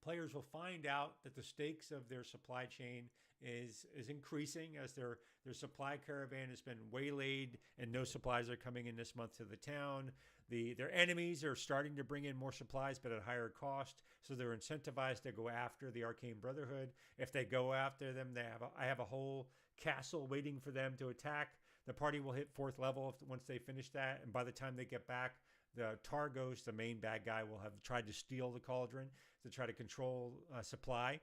Players will find out that the stakes of their supply chain is increasing as their supply caravan has been waylaid and no supplies are coming in this month to the town. Their enemies are starting to bring in more supplies but at higher cost, so they're incentivized to go after the Arcane Brotherhood. If they go after them, I have a whole castle waiting for them to attack. The party will hit 4th level once they finish that, and by the time they get back, the Targos, the main bad guy, will have tried to steal the cauldron to try to control supply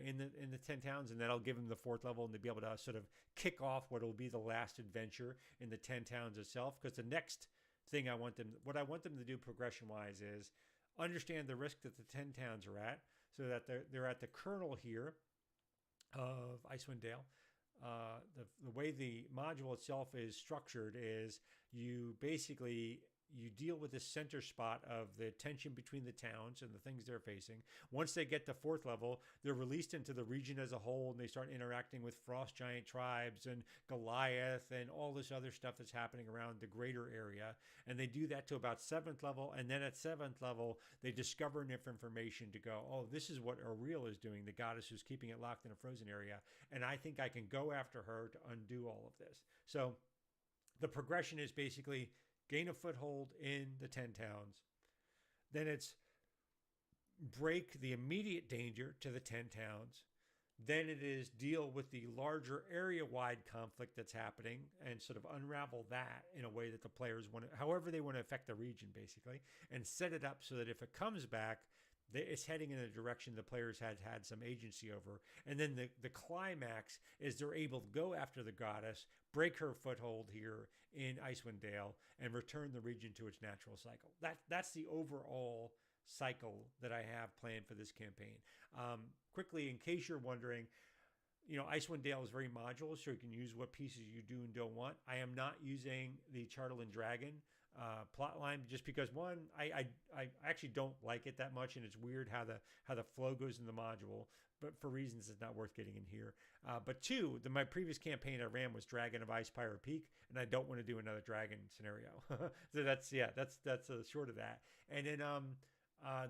in the 10 towns, and that'll give them the 4th level, and to be able to sort of kick off what will be the last adventure in the 10 towns itself. Because the next thing what I want them to do progression-wise is understand the risk that the 10 towns are at, so that they're at the kernel here of Icewind Dale. The way the module itself is structured is you deal with the center spot of the tension between the towns and the things they're facing. Once they get to 4th level, they're released into the region as a whole, and they start interacting with frost giant tribes and Goliath and all this other stuff that's happening around the greater area. And they do that to about 7th level, and then at 7th level, they discover enough information to go, oh, this is what Auril is doing, the goddess who's keeping it locked in a frozen area, and I think I can go after her to undo all of this. So the progression is basically gain a foothold in the 10 towns. Then it's break the immediate danger to the 10 towns. Then it is deal with the larger area-wide conflict that's happening and sort of unravel that in a way that the players want to, however they want to affect the region, basically, and set it up so that if it comes back, it's heading in a direction the players had some agency over. And then the climax is they're able to go after the goddess, break her foothold here in Icewind Dale, and return the region to its natural cycle. That's the overall cycle that I have planned for this campaign. Quickly, in case you're wondering, Icewind Dale is very modular, so you can use what pieces you do and don't want. I am not using the Chartland Dragon plot line, just because, one, I actually don't like it that much, and it's weird how the flow goes in the module, but for reasons it's not worth getting in here. But two, my previous campaign I ran was Dragon of Ice Pyre Peak, and I don't want to do another dragon scenario. So that's short of that. And then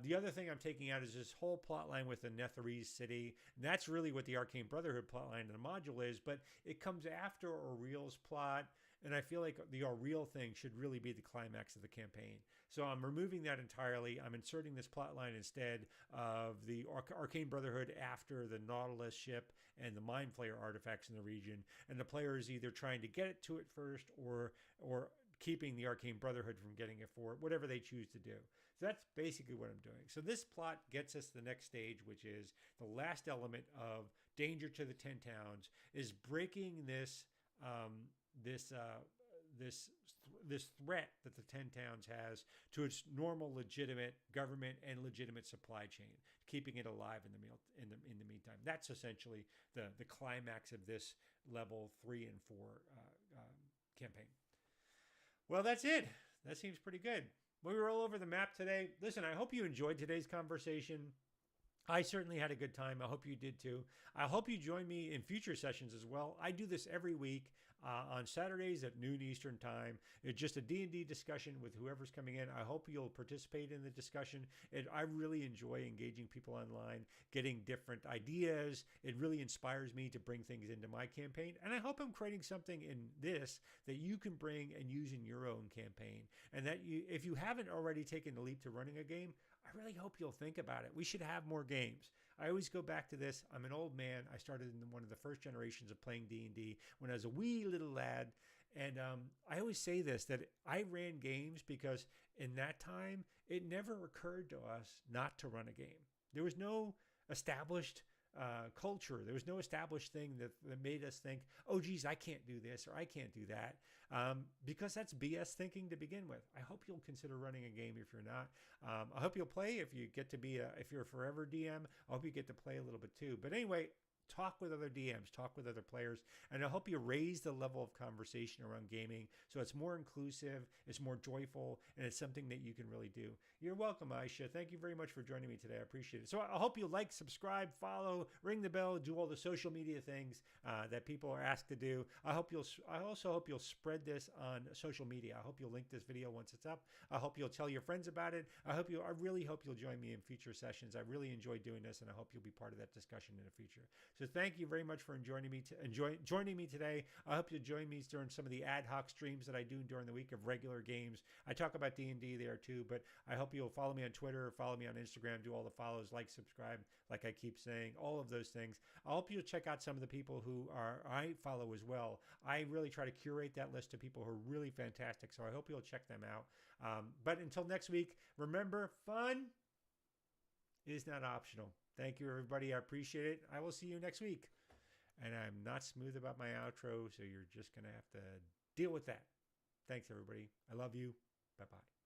the other thing I'm taking out is this whole plot line with the Netherese city. And that's really what the Arcane Brotherhood plot line in the module is, but it comes after Auril's plot. And I feel like the Auril thing should really be the climax of the campaign. So I'm removing that entirely. I'm inserting this plot line instead of the Arcane Brotherhood after the Nautilus ship and the Mind Flayer artifacts in the region. And the player is either trying to get it to it first or keeping the Arcane Brotherhood from getting it for it, whatever they choose to do. So that's basically what I'm doing. So this plot gets us to the next stage, which is the last element of danger to the 10 towns, is breaking this threat that the 10 towns has to its normal legitimate government and legitimate supply chain, keeping it alive in the meantime. That's essentially the climax of this level 3 and 4 campaign. Well, that's it. That seems pretty good. We were all over the map today. Listen, I hope you enjoyed today's conversation. I certainly had a good time. I hope you did too. I hope you join me in future sessions as well. I do this every week on Saturdays at noon Eastern time. It's just a D&D discussion with whoever's coming in. I hope you'll participate in the discussion. I really enjoy engaging people online, getting different ideas. It really inspires me to bring things into my campaign. And I hope I'm creating something in this that you can bring and use in your own campaign. And that if you haven't already taken the leap to running a game, I really hope you'll think about it. We should have more games. I always go back to this. I'm an old man. I started in one of the first generations of playing D&D when I was a wee little lad. And I always say this, that I ran games because in that time, it never occurred to us not to run a game. There was no established culture. There was no established thing that made us think, oh, geez, I can't do this or I can't do that, because that's BS thinking to begin with. I hope you'll consider running a game if you're not. I hope you'll play if you get to be if you're a forever DM. I hope you get to play a little bit too. But anyway, talk with other DMs, talk with other players, and I hope you raise the level of conversation around gaming so it's more inclusive, it's more joyful, and it's something that you can really do. You're welcome, Aisha. Thank you very much for joining me today. I appreciate it. So I hope you like, subscribe, follow, ring the bell, do all the social media things that people are asked to do. I also hope you'll spread this on social media. I hope you'll link this video once it's up. I hope you'll tell your friends about it. I really hope you'll join me in future sessions. I really enjoy doing this, and I hope you'll be part of that discussion in the future. So thank you very much for joining me today. I hope you'll join me during some of the ad hoc streams that I do during the week of regular games. I talk about D&D there too, but I hope you'll follow me on Twitter, follow me on Instagram, do all the follows, like, subscribe, like I keep saying, all of those things. I hope you'll check out some of the people who I follow as well. I really try to curate that list of people who are really fantastic, so I hope you'll check them out. But until next week, remember, fun is not optional. Thank you, everybody. I appreciate it. I will see you next week. And I'm not smooth about my outro, so you're just going to have to deal with that. Thanks, everybody. I love you. Bye-bye.